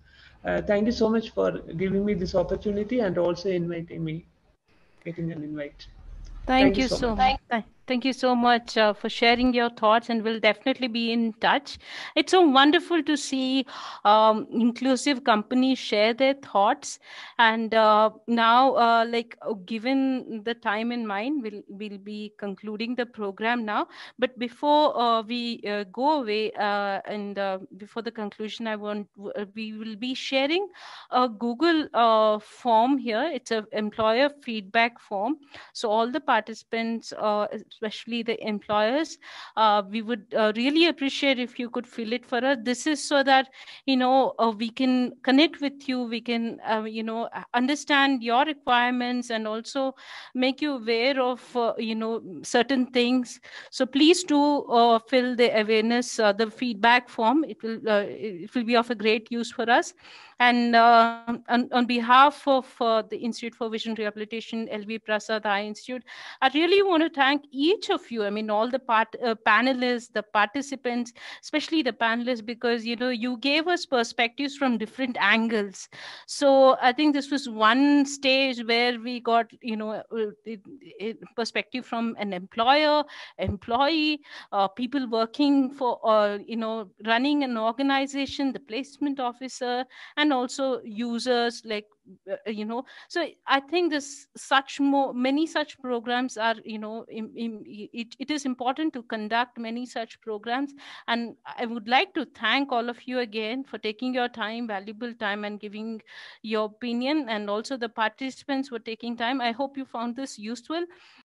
Speaker 16: Thank you so much for giving me this opportunity and also inviting me, getting an invite.
Speaker 1: Thank you so much. Thank you so much for sharing your thoughts, and we'll definitely be in touch. It's so wonderful to see inclusive companies share their thoughts. And now, given the time in mind, we'll be concluding the program now. But before we go away, and before the conclusion, we will be sharing a Google form here. It's an employer feedback form. So all the participants, especially the employers, we would really appreciate if you could fill it for us. This is so that we can connect with you, we can understand your requirements, and also make you aware of certain things. So please do fill the awareness, the feedback form. It will be of a great use for us. And on behalf of the Institute for Vision Rehabilitation, LV Prasad Eye Institute, I really want to thank each of you. I mean, all the panelists, the participants, especially the panelists, because you gave us perspectives from different angles. So I think this was one stage where we got perspective from an employer, employee, people working for running an organization, the placement officer, and also users, like so I think this many such programs are it is important to conduct many such programs. And I would like to thank all of you again for taking your time, valuable time, and giving your opinion, and also the participants for taking time. I hope you found this useful.